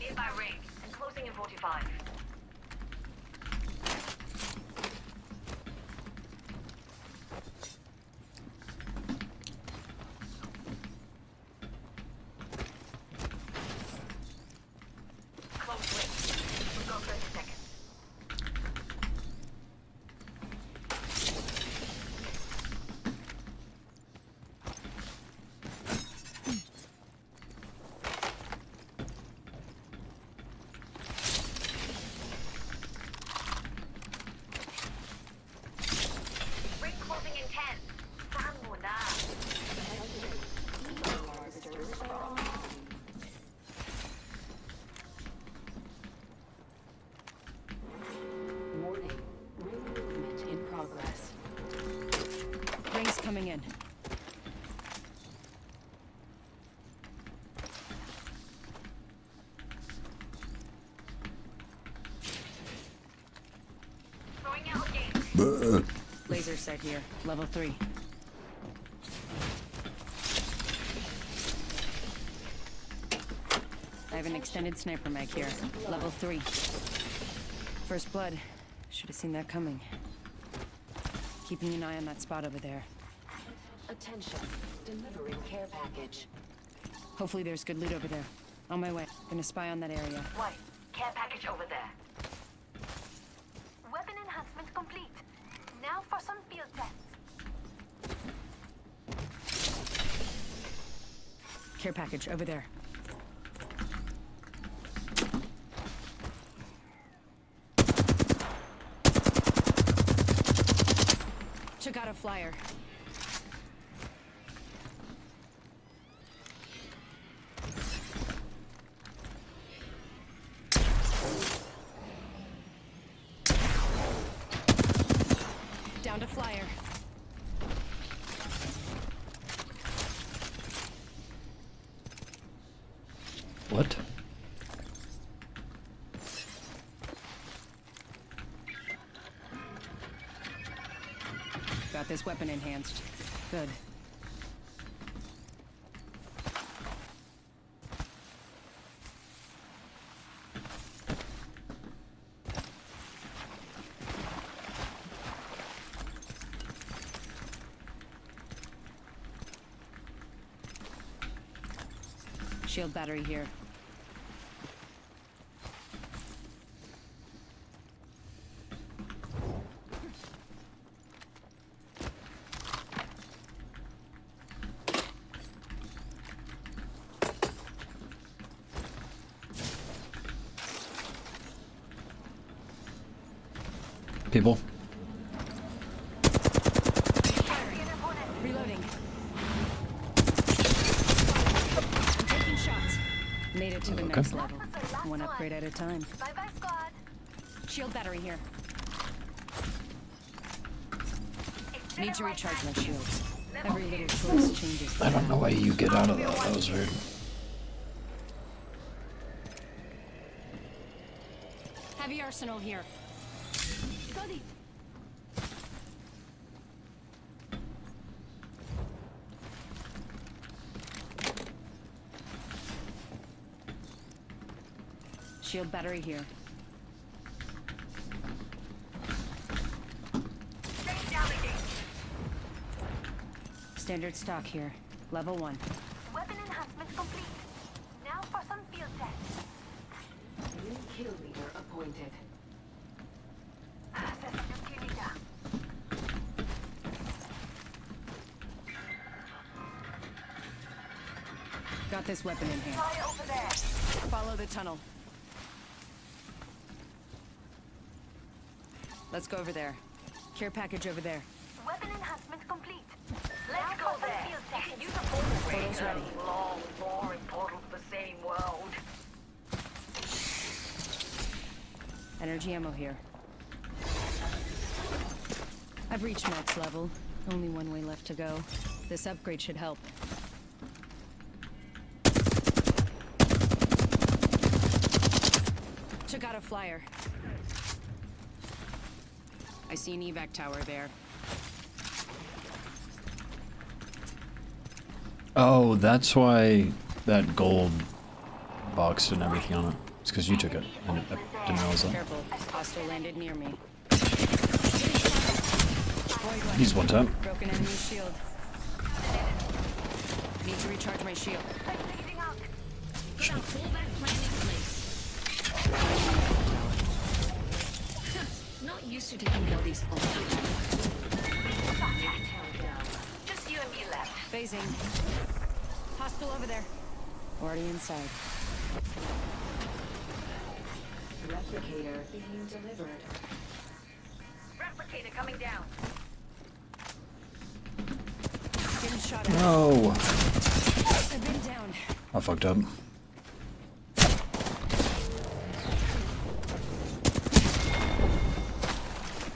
Nearby ring. Closing in 45. Close ring. We've got 30 seconds. Laser sight here, level 3. I have an extended sniper mag here, level 3. First blood. Should have seen that coming. Keeping an eye on that spot over there. Attention. Delivering care package. Hopefully there's good loot over there. On my way. Gonna spy on that area. White. Care package over there. Weapon enhancement complete. Now for some field tests. Care package over there. Took out a flyer. Down to flyer. What? Got this weapon enhanced. Good. Shield battery here. People. Reloading. I'm taking shots. Made it to the next level. One upgrade at a time. Bye bye, squad. Shield battery here. Need to recharge my shields. Every little choice changes. I don't know why you get out of that. That was weird. Heavy arsenal here. Got it. Shield battery here. Standard stock here. Level 1. Weapon enhancement complete. Now for some field tests. New kill leader appointed. Access new kill leader. Got this weapon in hand. Fire over there. Follow the tunnel. Let's go over there. Care package over there. Weapon enhancement complete. Let's go there. Field tests. Use a portal. Portal's ready. Long, boring portal to the same world. Energy ammo here. I've reached max level. Only one way left to go. This upgrade should help. Took out a flyer. I see an evac tower there. Oh, that's why that gold box and everything on it. It's because you took it. I didn't realize that. Careful, hostile landed near me. He's one time. Broken enemy shield. Need to recharge my shield. Not used to taking all these off. Just you and me left. Phasing. Hostile over there. Already inside. Replicator being delivered. Replicator coming down. Getting shot at. No. I've been down. I fucked up.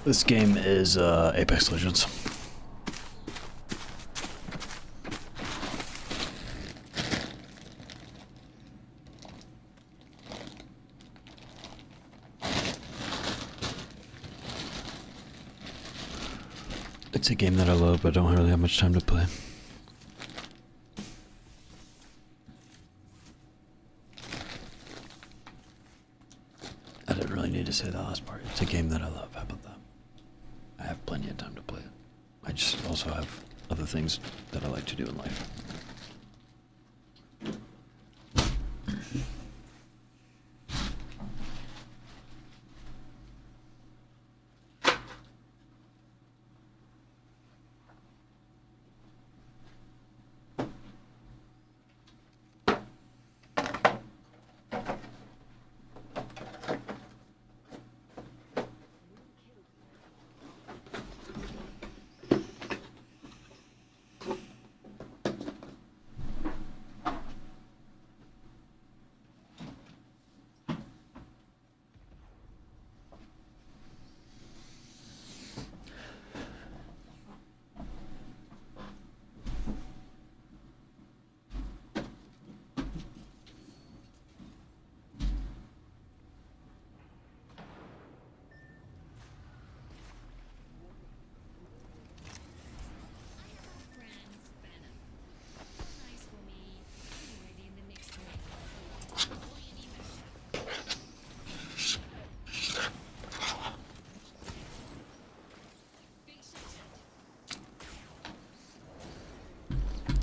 This game is Apex Legends. It's a game that I love, but I don't really have much time to play. I didn't really need to say the last part. It's a game that I love. How about that? I have plenty of time to play it. I just also have other things that I like to do in life.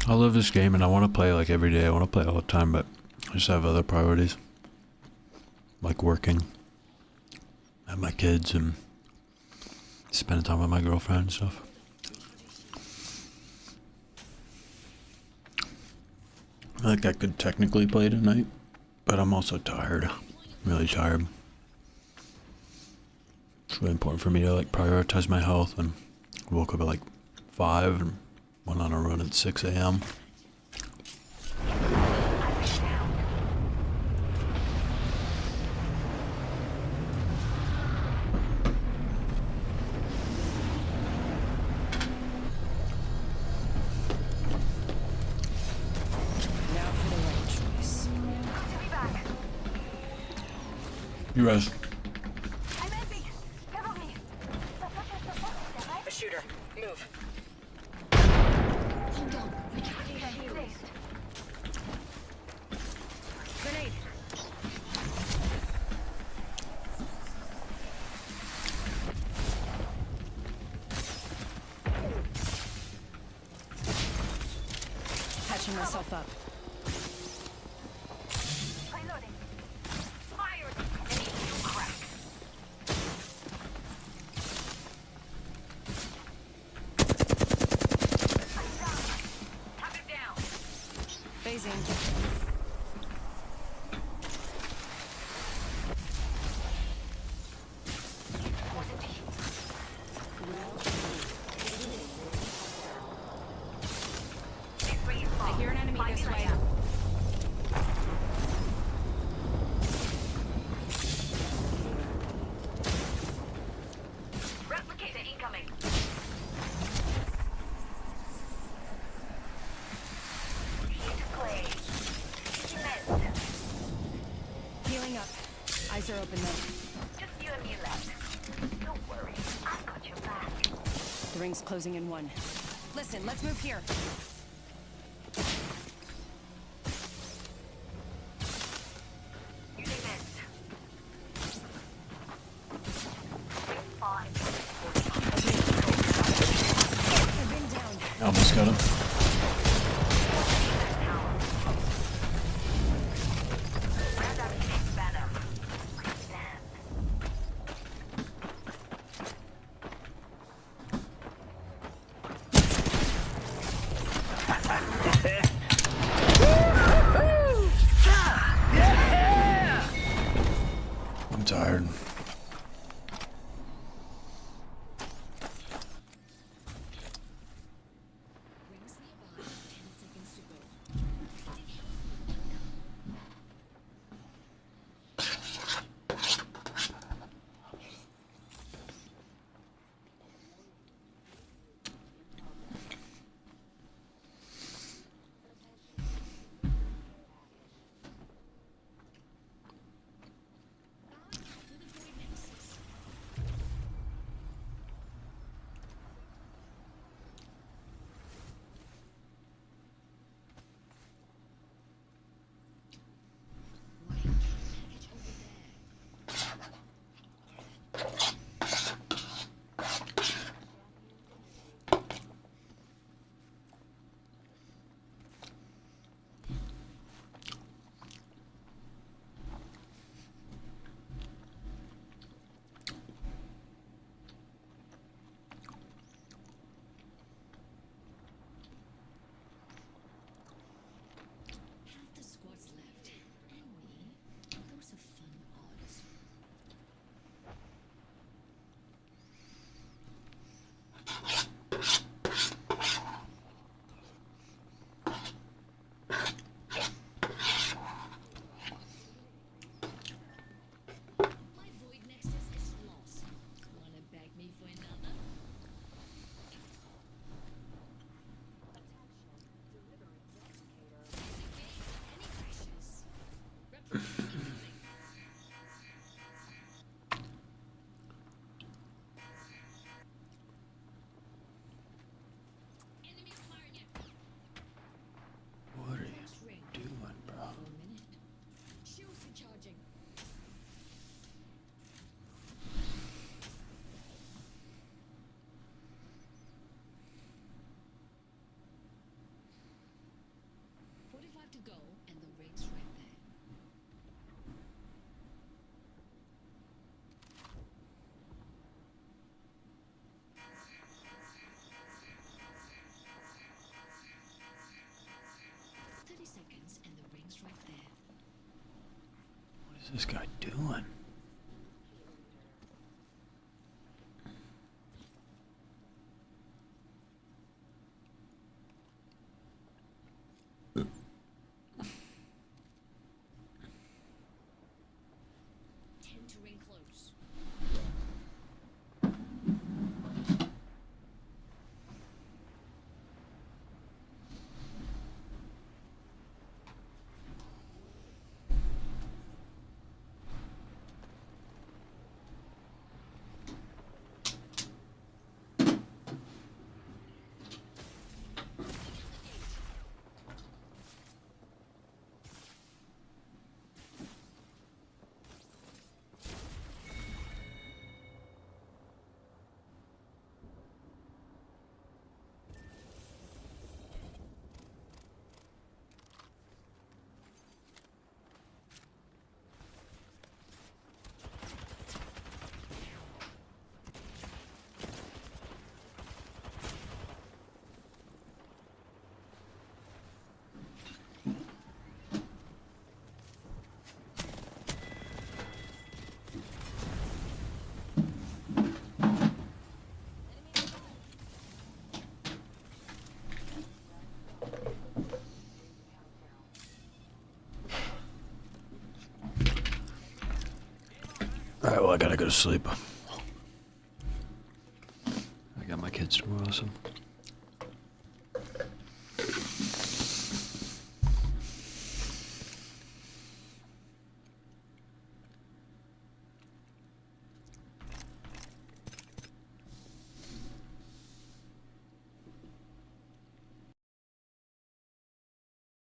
I love this game and I want to play like every day. I want to play all the time, but I just have other priorities. Like working. I have my kids and spending time with my girlfriend and stuff. Like I could technically play tonight, but I'm also tired. Really tired. It's really important for me to like prioritize my health, and I woke up at like 5 and went on a run at 6 a.m. Now for the right choice. You rest. I'm empty. Cover me. A shooter. Move. Grenade. Patching myself up. Reloading. Fire. Enemy to crack. I'm down. Have him down. Phasing. I hear an enemy this way. Replicator incoming. Here to play. Immense. Healing up. Eyes are open though. Just you and me left. Don't worry. I've got your back. The ring's closing in 1. Listen, let's move here. Using this. Ring 5. I've been down. Almost got him. Grab that big banner. Stand. I'm tired. What's this guy doing? Tend to ring close. Alright, well, I gotta go to sleep. I got my kids tomorrow, so.